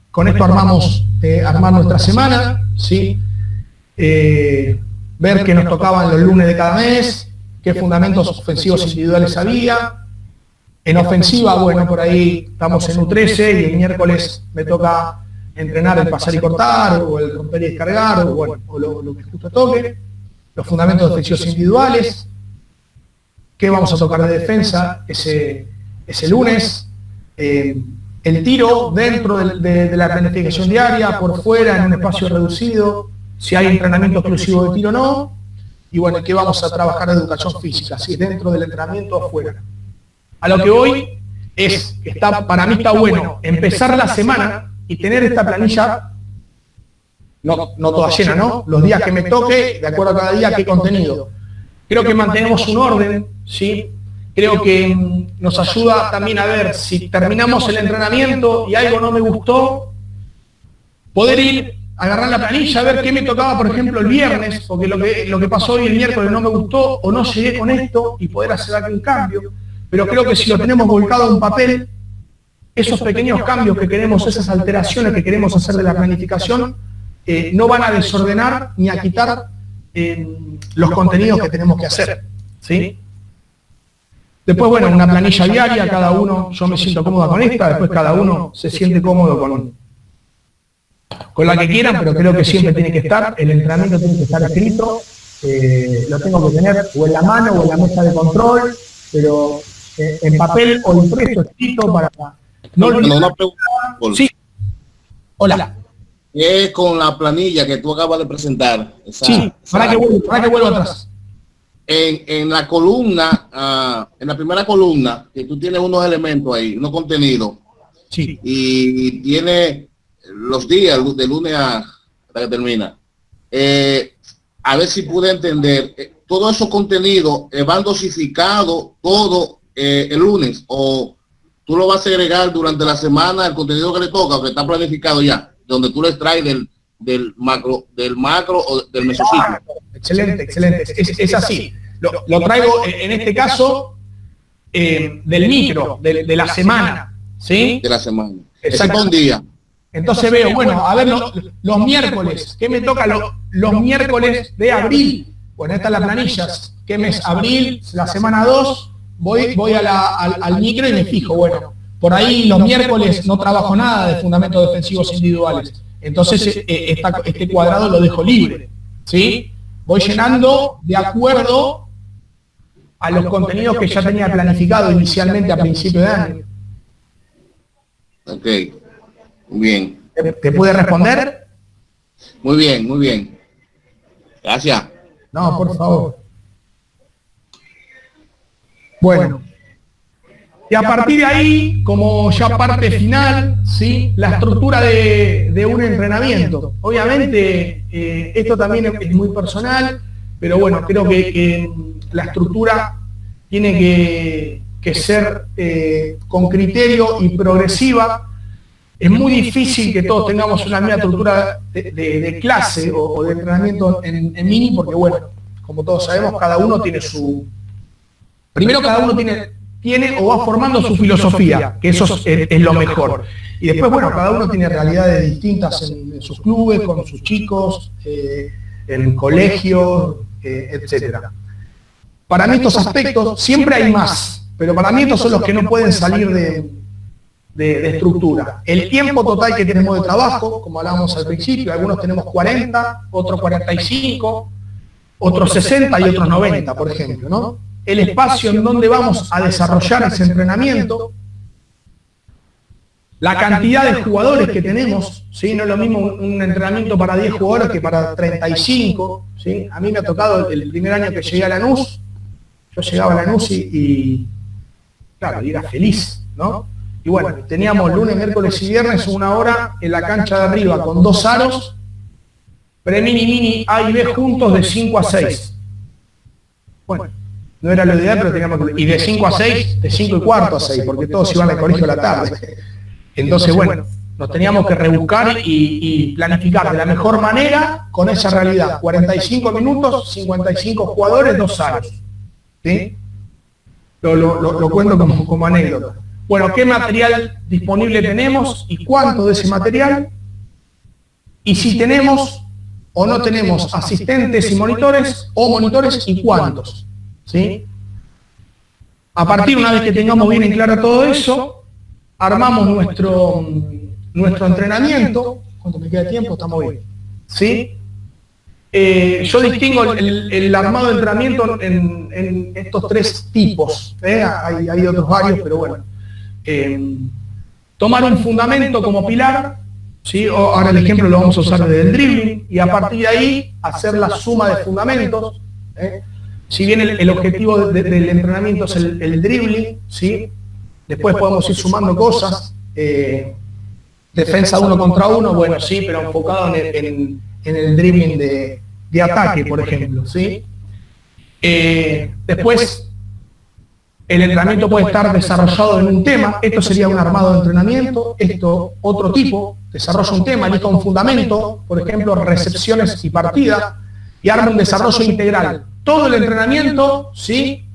Con esto armar nuestra semana, ¿sí? Ver qué nos tocaban los lunes de cada mes, qué fundamentos ofensivos individuales había. En ofensiva, bueno, por ahí estamos en U13 y el miércoles me toca entrenar el pasar y cortar, o el romper y descargar, o bueno, o lo que justo toque. Los fundamentos ofensivos individuales. ¿Qué vamos a tocar de defensa ese lunes? El tiro dentro de la planificación diaria, por fuera, en un espacio reducido, si hay entrenamiento exclusivo de tiro o no. Y bueno, ¿qué vamos a trabajar de educación física? Si dentro del entrenamiento o afuera. A lo que voy es, para mí está bueno empezar la semana y tener esta planilla, no toda llena, ¿no? Los días que me toque, de acuerdo a cada día, qué contenido. Creo que mantenemos un orden, ¿sí? Creo que nos ayuda también a ver si terminamos el entrenamiento y algo no me gustó, poder ir, agarrar la planilla, a ver qué me tocaba, por ejemplo, el viernes, porque lo que pasó hoy el miércoles no me gustó o no llegué con esto y poder hacer aquí un cambio. Pero creo que si lo tenemos volcado en papel, esos pequeños cambios que queremos, esas alteraciones que queremos hacer de la planificación, no van a desordenar ni a quitar los contenidos que tenemos que hacer, ¿sí? Después, bueno, una planilla diaria, cada uno, yo me siento cómoda con esta, después cada uno se siente cómodo con la que quieran, pero creo que siempre tiene que estar, el entrenamiento tiene que estar escrito, lo tengo que tener o en la mano o en la mesa de control, pero en papel o impreso, escrito, para no olvidar. Una pregunta, sí. Hola. Es con la planilla que tú acabas de presentar. Sí, para que vuelva atrás. En la columna, en la primera columna, que tú tienes unos elementos ahí, unos contenidos. Sí. Y tiene los días de lunes hasta que termina. A ver si pude entender. Todos esos contenidos van dosificados todo el lunes, o tú lo vas a agregar durante la semana el contenido que le toca, o que está planificado ya, donde tú lo extraes del macro o del mesociclo. Excelente. Es así. Lo traigo en este caso del micro, de la semana, ¿sí? De la semana. Exacto. Un día. Entonces veo, bueno, a ver los miércoles, ¿qué me toca los miércoles de abril? Bueno, esta es la planilla. ¿Qué mes? Abril, la semana 2, voy al micro y me fijo, bueno, por ahí los miércoles no trabajo nada de fundamentos defensivos individuales. Entonces este cuadrado lo dejo libre, ¿sí? Voy llenando de acuerdo a los contenidos que ya tenía planificado inicialmente a principio de año. Ok, muy bien. ¿Te puede responder? Muy bien, muy bien. Gracias. No, por favor. Bueno. Y a partir de ahí, como ya parte final, ¿sí? La estructura de un entrenamiento. Obviamente, esto también es muy personal, pero bueno, creo que la estructura tiene que ser con criterio y progresiva. Es muy difícil que todos tengamos una misma estructura de clase o de entrenamiento en mini, porque bueno, como todos sabemos, cada uno tiene su... Primero cada uno tiene o va formando su filosofía, que eso es lo mejor. Y después, bueno, cada uno tiene realidades distintas en sus clubes, con sus chicos, en colegios, etcétera. Para mí estos aspectos, siempre hay más, pero para mí estos son los que no pueden salir de estructura. El tiempo total que tenemos de trabajo, como hablábamos al principio, algunos tenemos 40, otros 45, otros 60 y otros 90, por ejemplo, ¿no? El espacio en donde vamos a desarrollar ese entrenamiento, la cantidad de jugadores que tenemos, ¿sí? No es lo mismo un entrenamiento para 10 jugadores que para 35, ¿sí? A mí me ha tocado el primer año que llegué a Lanús, yo llegaba a Lanús y claro, y era feliz, ¿no? Y bueno, teníamos lunes, miércoles y viernes 1 hora en la cancha de arriba con 2 aros, pre-mini, mini, A y B juntos de 5 a 6. Bueno, no era lo ideal, pero teníamos que... Y de 5 a 6, de 5 y cuarto a 6, porque todos iban al colegio a la tarde. Entonces, bueno, nos teníamos que rebuscar y planificar de la mejor manera con esa realidad. 45 minutos, 55 jugadores, 2 aros. ¿Sí? Lo cuento como anécdota. Bueno, ¿qué material disponible tenemos y cuánto de ese material? Y si tenemos o no tenemos asistentes y monitores, o monitores y cuántos. ¿Sí? A partir, una vez que tengamos bien en claro todo eso, armamos nuestro entrenamiento. ¿Cuánto me queda de tiempo? Estamos bien. ¿Sí? Yo distingo el armado de entrenamiento en estos 3 tipos. Hay otros varios, pero bueno. Tomar un fundamento como pilar, ¿sí? Ahora el ejemplo lo vamos a usar desde el dribbling, y a partir de ahí hacer la suma de fundamentos. Si bien el objetivo del entrenamiento es el dribbling, ¿sí? Después podemos ir sumando cosas, defensa 1 contra 1, bueno, sí, pero enfocado en el dribbling de ataque, por ejemplo, ¿sí? Después, el entrenamiento puede estar desarrollado en un tema, esto sería un armado de entrenamiento, esto otro tipo, desarrolla un tema, elija un fundamento, por ejemplo, recepciones y partida, y arma un desarrollo integral. Todo el entrenamiento, ¿sí?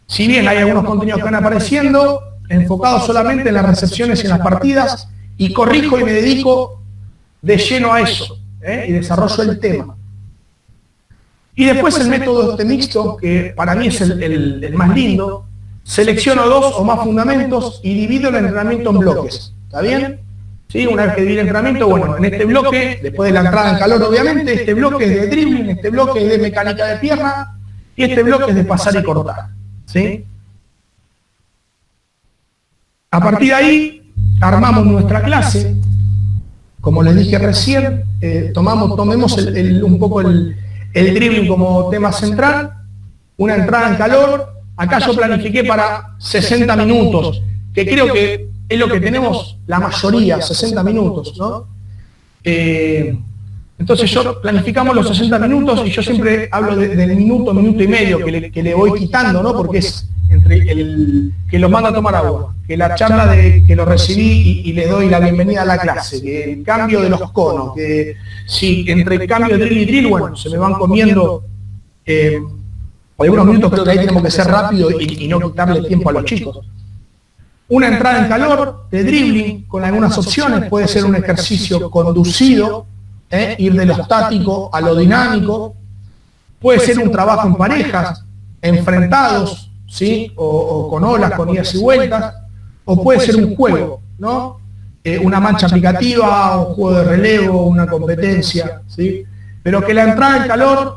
Si bien hay algunos contenidos que van apareciendo, enfocados solamente en las recepciones y en las partidas, y corrijo y me dedico de lleno a eso, y desarrollo el tema. Y después el método mixto, que para mí es el más lindo, selecciono 2 o más fundamentos y divido el entrenamiento en bloques. ¿Está bien? ¿Sí? Una vez que divido el entrenamiento, bueno, en este bloque, después de la entrada en calor obviamente, este bloque es de dribbling, este bloque es de mecánica de pierna, y este bloque es de pasar y cortar. ¿Sí? A partir de ahí, armamos nuestra clase. Como les dije recién, tomemos un poco el dribbling como tema central, una entrada en calor. Acá yo planifiqué para 60 minutos, que creo que es lo que tenemos la mayoría, 60 minutos, ¿no? Entonces planificamos los 60 minutos y yo siempre hablo del minuto, minuto y medio que le voy quitando, ¿no? Porque es entre que lo manda a tomar agua, que la charla de que lo recibí y le doy la bienvenida a la clase, que el cambio de los conos, que si entre el cambio de drill y drill, bueno, se me van comiendo algunos minutos, creo que ahí tenemos que ser rápido y no quitarle tiempo a los chicos. Una entrada en calor de dribbling con algunas opciones, puede ser un ejercicio conducido, ir de lo estático a lo dinámico, puede ser un trabajo en parejas, enfrentados, ¿sí? O con olas, con idas y vueltas, o puede ser un juego, ¿no? Una mancha aplicativa, un juego de relevo, una competencia, ¿sí? Pero que la entrada en calor,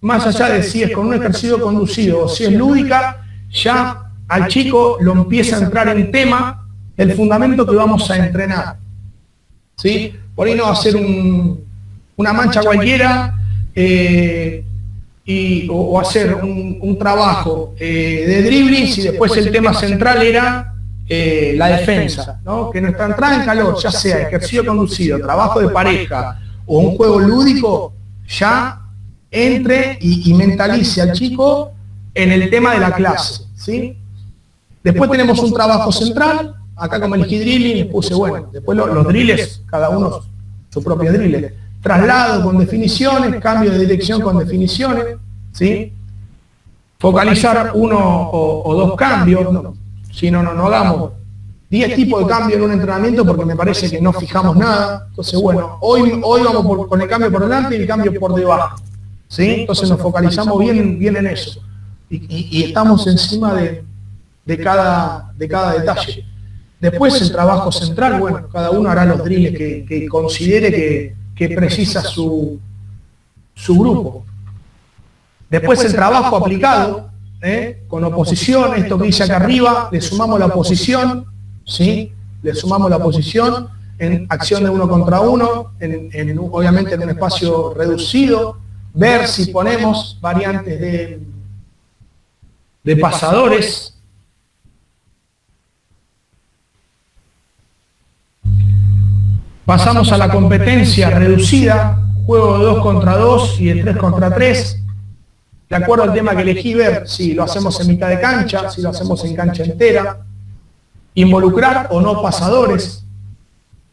más allá de si es con un ejercicio conducido o si es lúdica, ya al chico lo empieza a entrar en tema el fundamento que vamos a entrenar. ¿Sí? Por ahí no hacer una mancha cualquiera o hacer un trabajo de dribbling si después el tema central era la defensa, ¿no? Que nuestra entrada en calor, ya sea ejercicio conducido, trabajo de pareja o un juego lúdico, ya entre y mentalice al chico en el tema de la clase, ¿sí? Después tenemos un trabajo central, acá como elegí drilling, les puse, bueno, después los drills, cada uno su propio drill, traslado con definiciones, cambio de dirección con definiciones, ¿sí? Focalizar uno o dos cambios, no, si no hagamos 10 tipos de cambios en un entrenamiento porque me parece que no fijamos nada. Entonces, bueno, hoy vamos con el cambio por delante y el cambio por debajo, ¿sí? Entonces nos focalizamos bien en eso y estamos encima de cada detalle. Después el trabajo central, bueno, cada uno hará los drills que considere que precisa su grupo. Después el trabajo aplicado, con oposición, esto que dice acá arriba, le sumamos la oposición, ¿sí? Le sumamos la oposición en acción de 1 contra 1, obviamente en un espacio reducido, ver si ponemos variantes de pasadores. Pasamos a la competencia reducida, juego de 2 contra 2 y de 3 contra 3. De acuerdo al tema que elegí, ver si lo hacemos en mitad de cancha, si lo hacemos en cancha entera. Involucrar o no pasadores.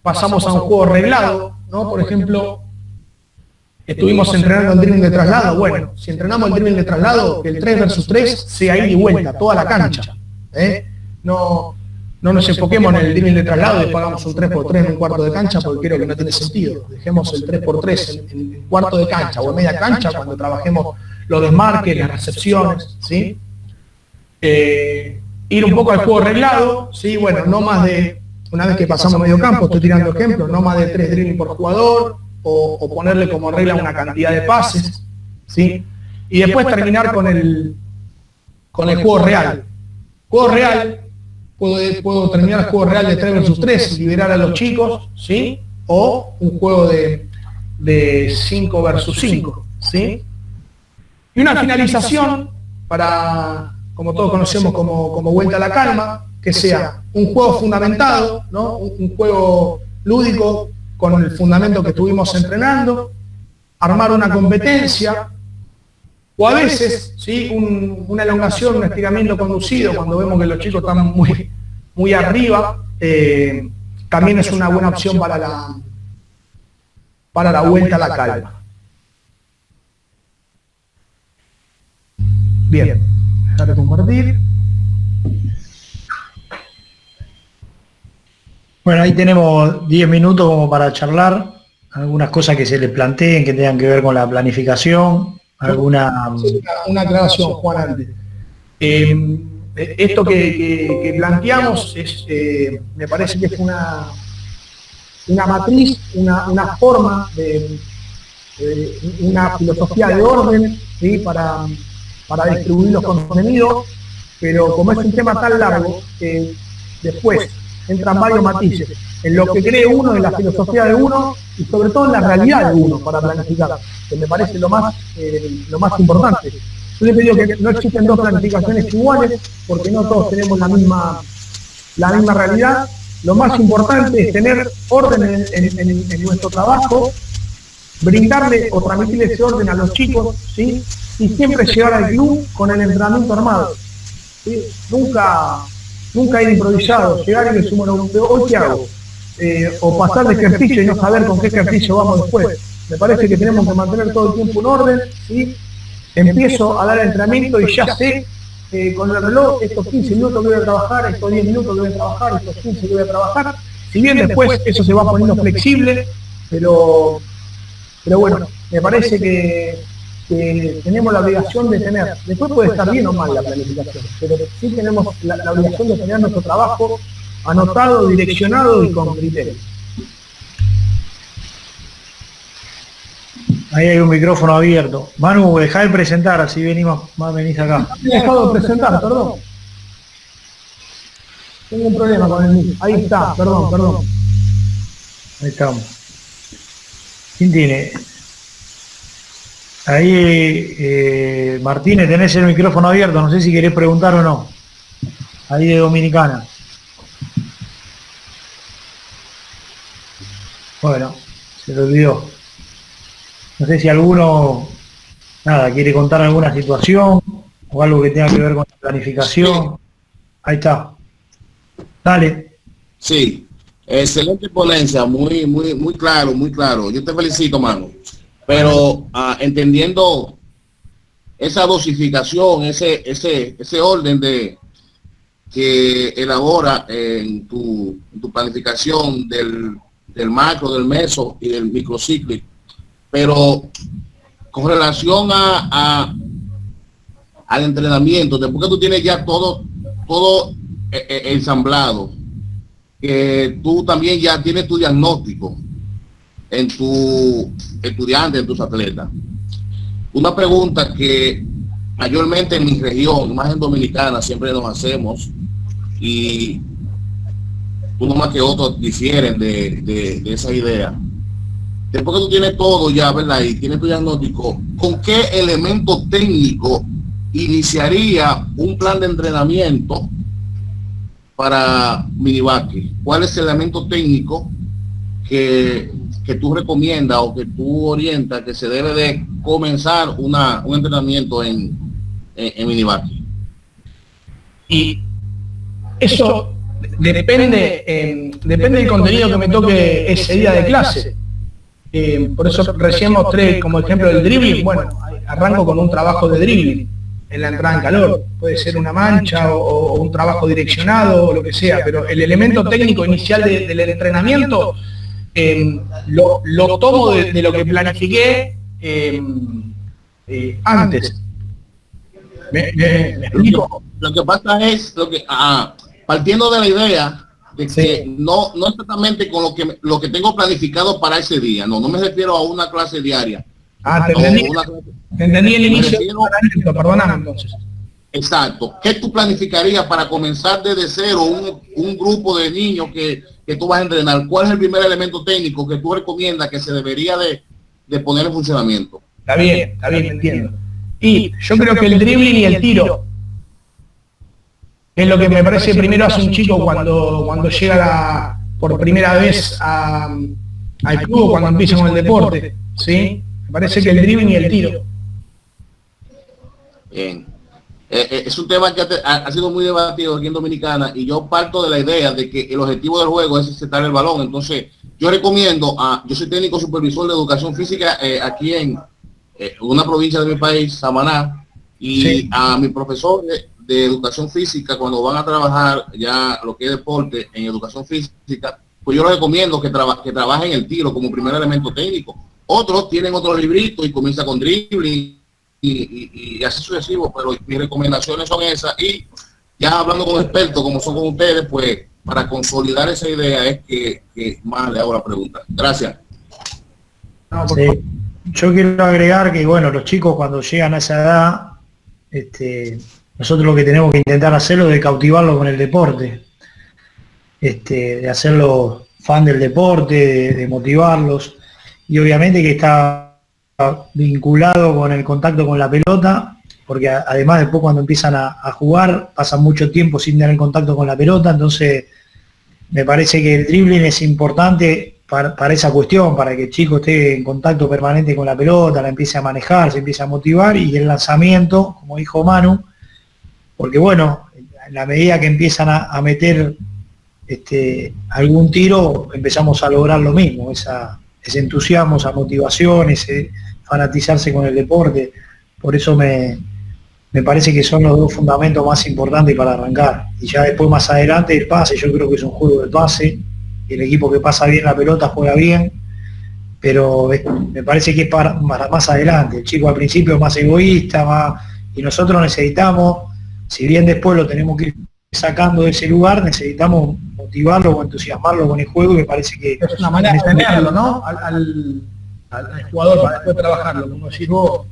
Pasamos a un juego reglado, ¿no? Por ejemplo, estuvimos entrenando el dribbling de traslado. Bueno, si entrenamos el dribbling de traslado, que el 3 versus 3 sea ida y vuelta, toda la cancha. No nos enfoquemos en el dribbling de traslado y después hagamos un 3x3 en un cuarto de cancha porque creo que no tiene sentido. Dejemos el 3x3 en cuarto de cancha o en media cancha cuando trabajemos los desmarques, las recepciones, ¿sí? Ir un poco al juego reglado, ¿sí? Bueno, no más de, una vez que pasamos medio campo, estoy tirando ejemplos, no más de 3 dribbling por jugador o ponerle como regla una cantidad de pases, ¿sí? Y después terminar con el juego real. Juego real. Puedo terminar el juego real de 3 versus 3 y liberar a los chicos, ¿sí? O un juego de 5 versus 5, ¿sí? Y una finalización para, como todos conocemos como vuelta a la calma, que sea un juego fundamentado, ¿no? Un juego lúdico con el fundamento que estuvimos entrenando, armar una competencia, o a veces, ¿sí? Una elongación, un estiramiento conducido, cuando vemos que los chicos están muy arriba, también es una buena opción para la vuelta a la calma. Bien, dejar de compartir. Bueno, ahí tenemos 10 minutos como para charlar, algunas cosas que se les planteen, que tengan que ver con la planificación. Una aclaración, Juan, antes. Esto que planteamos me parece que es una matriz, una forma de una filosofía de orden, ¿sí? para distribuir los contenidos, pero como es un tema tan largo, después entran varios matices en lo que cree uno, en la filosofía de uno y sobre todo en la realidad de uno para planificar, que me parece lo más importante. Yo les digo que no existen dos planificaciones iguales porque no todos tenemos la misma realidad. Lo más importante es tener orden en nuestro trabajo, brindarle o transmitirle ese orden a los chicos, ¿sí? Y siempre llegar al club con el entrenamiento armado, ¿sí? Nunca ir improvisado, llegar y decir, bueno, ¿hoy qué hago? O pasar de ejercicio y no saber con qué ejercicio vamos después. Me parece que tenemos que mantener todo el tiempo un orden, ¿sí? Empiezo a dar el entrenamiento y ya sé con el reloj estos 15 minutos que voy a trabajar, estos 10 minutos que voy a trabajar, estos 15 que voy a trabajar. Si bien después eso se va poniendo flexible, pero bueno, me parece que tenemos la obligación de tener, después puede estar bien o mal la planificación, pero sí tenemos la obligación de tener nuestro trabajo anotado, direccionado y con criterio. Ahí hay un micrófono abierto. Manu, dejá de presentar, así venimos, más venís acá. Me he dejado de presentar, perdón. Tengo un problema con el mic. Ahí está, perdón. Ahí estamos. ¿Quién tiene? Ahí, Martínez, tenés el micrófono abierto, no sé si querés preguntar o no. Ahí de Dominicana. Bueno, se lo olvidó. No sé si alguno, nada, quiere contar alguna situación o algo que tenga que ver con la planificación. Ahí está. Dale. Sí, excelente ponencia, muy claro. Yo te felicito, mano. Pero entendiendo esa dosificación, ese orden de que elabora en tu planificación del macro, del meso y del microcíclico, pero con relación al entrenamiento, después que tú tienes ya todo ensamblado, que tú también ya tienes tu diagnóstico en tu estudiante, en tus atletas. Una pregunta que mayormente en mi región, más en Dominicana, siempre nos hacemos, y uno más que otros difieren de esa idea. Después que tú tienes todo ya, ¿verdad? Y tienes tu diagnóstico, ¿con qué elemento técnico iniciaría un plan de entrenamiento para minibásquet? ¿Cuál es el elemento técnico que tú recomiendas o que tú orientas que se debe de comenzar un entrenamiento en minibásquet? Y eso depende del contenido que me toque ese día de clase. Por eso recién mostré como ejemplo el dribbling. Bueno, arranco con un trabajo de dribbling en la entrada en calor. Puede ser una mancha o un trabajo direccionado o lo que sea, pero el elemento técnico inicial del entrenamiento lo tomo de lo que planifiqué antes. ¿Me explico? Lo que pasa es partiendo de la idea de que no exactamente con lo que tengo planificado para ese día, no me refiero a una clase diaria. Te entendí el inicio del entrenamiento, perdóname entonces. Exacto. ¿Qué tú planificarías para comenzar desde cero un grupo de niños que tú vas a entrenar? ¿Cuál es el primer elemento técnico que tú recomiendas que se debería de poner en funcionamiento? Está bien, me entiendo. Y yo creo que el dribbling y el tiro es lo que me parece primero hace un chico cuando llega por primera vez al club, cuando empieza con el deporte, ¿sí? Me parece que el dribbling y el tiro. Bien. Es un tema que ha sido muy debatido aquí en Dominicana, y yo parto de la idea de que el objetivo del juego es aceptar el balón. Entonces yo recomiendo, yo soy técnico supervisor de educación física aquí en una provincia de mi país, Samaná, y a mi profesor de educación física, cuando van a trabajar ya lo que es deporte en educación física, pues yo les recomiendo que trabajen el tiro como primer elemento técnico. Otros tienen otros libritos y comienza con dribbling y así sucesivo, pero mis recomendaciones son esas, y ya hablando con expertos como son con ustedes, pues para consolidar esa idea es que más le hago la pregunta. Gracias. Sí. Yo quiero agregar que, bueno, los chicos cuando llegan a esa edad, nosotros lo que tenemos que intentar hacerlo es de cautivarlo con el deporte, de hacerlo fan del deporte, de motivarlos, y obviamente que está vinculado con el contacto con la pelota, porque además después cuando empiezan a jugar pasan mucho tiempo sin tener contacto con la pelota. Entonces me parece que el dribbling es importante para esa cuestión, para que el chico esté en contacto permanente con la pelota, la empiece a manejar, se empiece a motivar, y el lanzamiento, como dijo Manu, porque bueno, en la medida que empiezan a meter algún tiro, empezamos a lograr lo mismo, ese entusiasmo, esa motivación, ese fanatizarse con el deporte. Por eso me parece que son los dos fundamentos más importantes para arrancar. Y ya después más adelante el pase, yo creo que es un juego de pase, el equipo que pasa bien la pelota juega bien, pero me parece que es para más adelante. El chico al principio es más egoísta, y nosotros necesitamos, si bien después lo tenemos que ir sacando de ese lugar, necesitamos motivarlo o entusiasmarlo con el juego, y me parece que es una manera de tenerlo, ¿no? al jugador para después trabajarlo, como decís vos,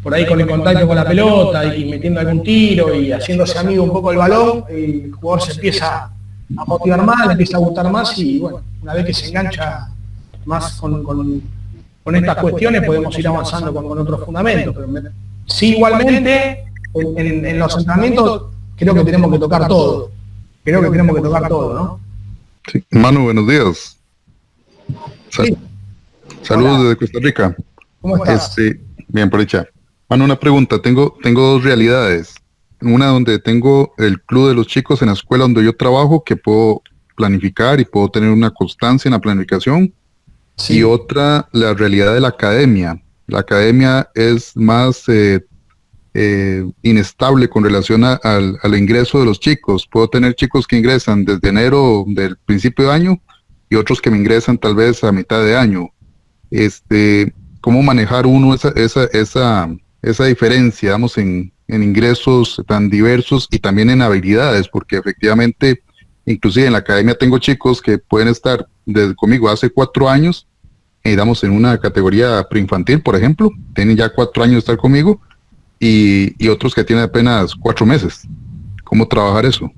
por ahí con el contacto con la pelota y metiendo algún tiro y haciéndose amigo un poco del balón, el jugador se empieza a motivar más, le empieza a gustar más y bueno, una vez que se engancha más con estas cuestiones podemos ir avanzando con otros fundamentos. Pero sí, igualmente, en los entrenamientos creo que tenemos que tocar todo. Creo que tenemos que tocar todo, ¿no? Sí. Manu, buenos días. Sí. Saludos Hola. desde Costa Rica. ¿Cómo estás? Bien, por dicha. Manu, una pregunta. Tengo dos realidades. Una donde tengo el club de los chicos en la escuela donde yo trabajo, que puedo planificar y puedo tener una constancia en la planificación. Sí. Y otra, la realidad de la academia. La academia es más inestable con relación al ingreso de los chicos. Puedo tener chicos que ingresan desde enero del principio de año y otros que me ingresan tal vez a mitad de año. ¿Cómo manejar uno esa diferencia, digamos, en ingresos tan diversos y también en habilidades? Porque efectivamente, inclusive en la academia tengo chicos que pueden estar conmigo hace 4 años, digamos, en una categoría preinfantil, por ejemplo, tienen ya 4 años de estar conmigo, y otros que tienen apenas 4 meses. ¿Cómo trabajar eso?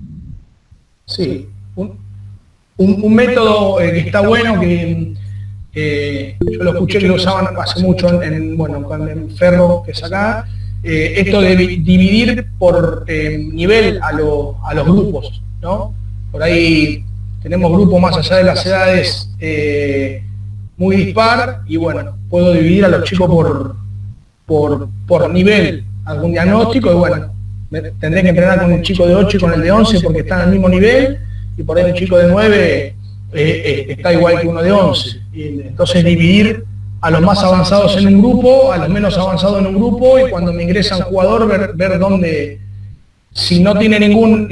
Sí, un método que está bueno, que yo lo escuché que lo usaban hace mucho con el Ferro, que es acá, esto de dividir por nivel a los grupos, ¿no? Por ahí tenemos grupos más allá de las edades muy dispar, y bueno, puedo dividir a los chicos por nivel, algún diagnóstico, y bueno, tendré que entrenar con un chico de 8 y con el de 11 porque están al mismo nivel, y por ahí un chico de 9 está igual que uno de 11. Y entonces dividir a los más avanzados en un grupo, a los menos avanzados en un grupo, y cuando me ingresa un jugador ver dónde, si no tiene ningún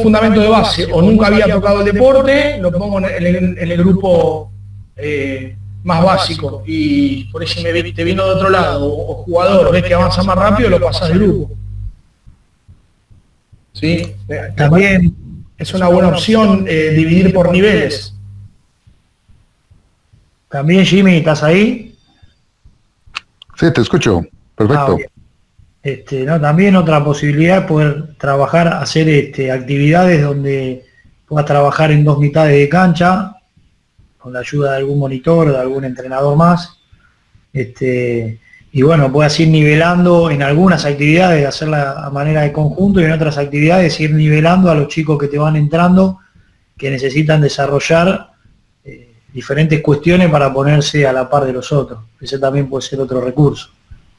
fundamento de base o nunca había tocado el deporte, lo pongo en el grupo más básico, y por eso te vino de otro lado, o jugador, ves que avanza más rápido, lo pasas de grupo. ¿Sí? También es una buena opción dividir por niveles. También, Jimmy, ¿estás ahí? Sí, te escucho. Perfecto. No, también otra posibilidad es poder trabajar, hacer actividades donde puedas trabajar en 2 mitades de cancha, con la ayuda de algún monitor o de algún entrenador más. Y bueno, puedas ir nivelando en algunas actividades, hacerla a manera de conjunto, y en otras actividades ir nivelando a los chicos que te van entrando, que necesitan desarrollar diferentes cuestiones para ponerse a la par de los otros. Ese también puede ser otro recurso.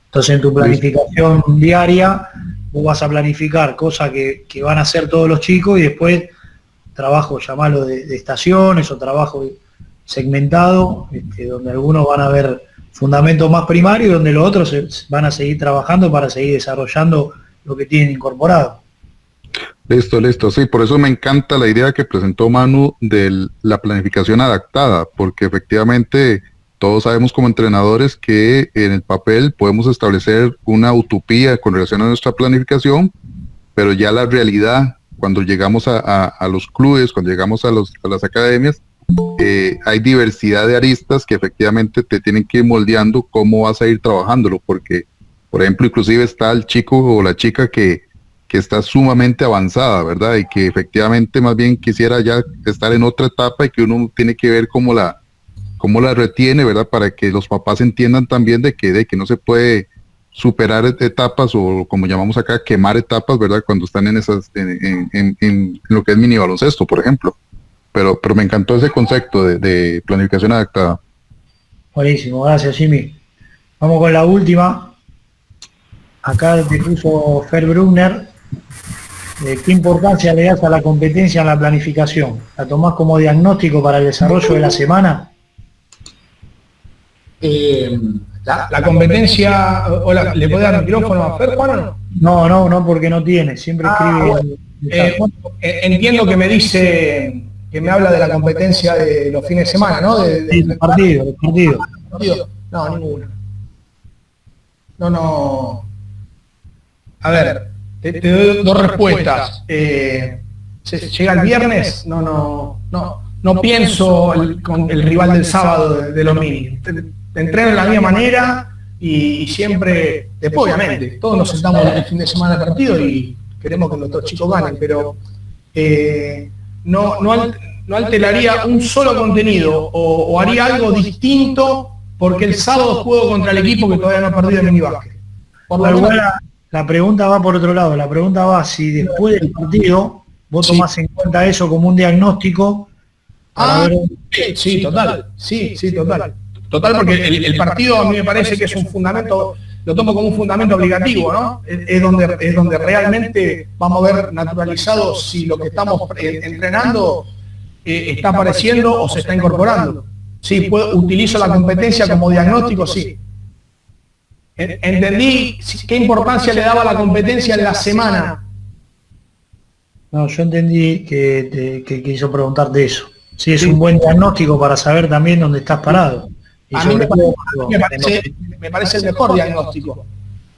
Entonces, en tu planificación diaria, vos vas a planificar cosas que van a hacer todos los chicos, y después trabajo, llamarlo de estaciones, o trabajo segmentado, donde algunos van a ver fundamentos más primarios y donde los otros van a seguir trabajando para seguir desarrollando lo que tienen incorporado. Listo. Sí, por eso me encanta la idea que presentó Manu de la planificación adaptada, porque efectivamente todos sabemos como entrenadores que en el papel podemos establecer una utopía con relación a nuestra planificación, pero ya la realidad, cuando llegamos a los clubes, cuando llegamos a las academias, hay diversidad de aristas que efectivamente te tienen que ir moldeando cómo vas a ir trabajándolo, porque, por ejemplo, inclusive está el chico o la chica que está sumamente avanzada, ¿verdad? Y que efectivamente más bien quisiera ya estar en otra etapa, y que uno tiene que ver cómo la retiene, ¿verdad? Para que los papás entiendan también de que no se puede superar etapas, o como llamamos acá, quemar etapas, ¿verdad? Cuando están en lo que es mini baloncesto, por ejemplo. Pero me encantó ese concepto de planificación adaptada. Buenísimo, gracias, Jimmy. Vamos con la última. Acá te puso Fer Brunner. ¿Qué importancia le das a la competencia en la planificación? ¿La tomás como diagnóstico para el desarrollo de la semana? La competencia, hola, ¿le puede dar el micrófono a Fer, Juan, o no? No, porque no tiene, siempre escribe. Entiendo que me dice, que me habla de la competencia de los fines de semana, ¿no? Del partido. No, ninguna. No. A ver, te doy 2 respuestas. ¿Llega el viernes? No no pienso con el rival del sábado de los mini. Entreno de la misma manera y siempre, después obviamente, todos nos sentamos el fin de semana del partido y queremos que nuestros chicos ganen, pero no alteraría un solo contenido o haría algo distinto porque el sábado juego contra el equipo que todavía no ha perdido en minibásquet. Por lo Igual menos, la pregunta va por otro lado, la pregunta va si después del partido vos tomás en cuenta eso como un diagnóstico. Sí, total, sí, total. Total, porque el partido a mí me parece que es un fundamento, lo tomo como un fundamento obligativo, ¿no? Es donde realmente vamos a ver naturalizado si lo que estamos entrenando está apareciendo o se está incorporando. Sí, utilizo la competencia como diagnóstico, sí. Entendí qué importancia le daba la competencia en la semana. No, yo entendí que quiso preguntarte eso. Sí, es un buen diagnóstico para saber también dónde estás parado. Y A mí sobre todo, me parece el mejor diagnóstico.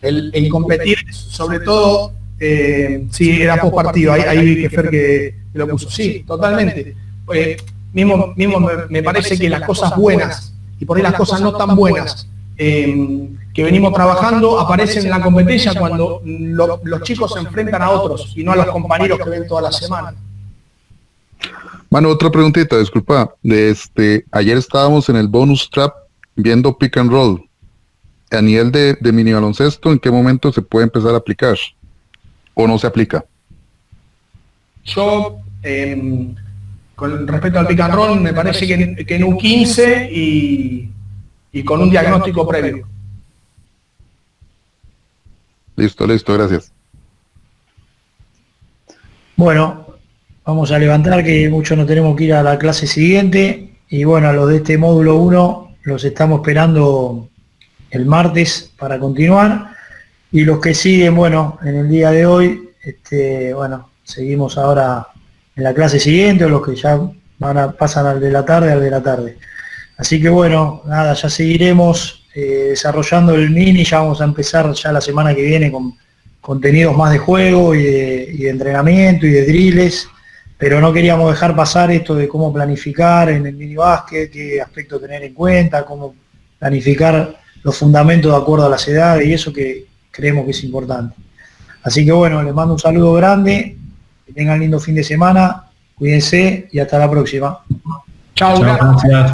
El competir, sobre todo, sí, era post partido, ahí vi que Fer que lo puso. Sí, totalmente. Mismo me parece que las cosas buenas, y por ahí las cosas no tan buenas, que venimos trabajando, aparecen en la competencia cuando los chicos se enfrentan a otros y no a los compañeros que ven toda la semana. Manu, otra preguntita, disculpa. Ayer estábamos en el bonus trap viendo pick and roll. A nivel de mini baloncesto, ¿en qué momento se puede empezar a aplicar? ¿O no se aplica? Yo, con respecto al pick and roll, me parece que en U15 y con un diagnóstico previo. Listo, gracias. bueno, vamos a levantar que muchos no tenemos que ir a la clase siguiente. Y bueno, a los de este módulo 1 los estamos esperando el martes para continuar. Y los que siguen, bueno, en el día de hoy, bueno, seguimos ahora en la clase siguiente, o los que ya pasan al de la tarde, Así que bueno, nada, ya seguiremos desarrollando el mini, ya vamos a empezar ya la semana que viene con contenidos más de juego y de entrenamiento y de drills, pero no queríamos dejar pasar esto de cómo planificar en el mini básquet, qué aspecto tener en cuenta, cómo planificar los fundamentos de acuerdo a las edades y eso que creemos que es importante. Así que bueno, les mando un saludo grande, que tengan lindo fin de semana, cuídense y hasta la próxima. Chao, gracias.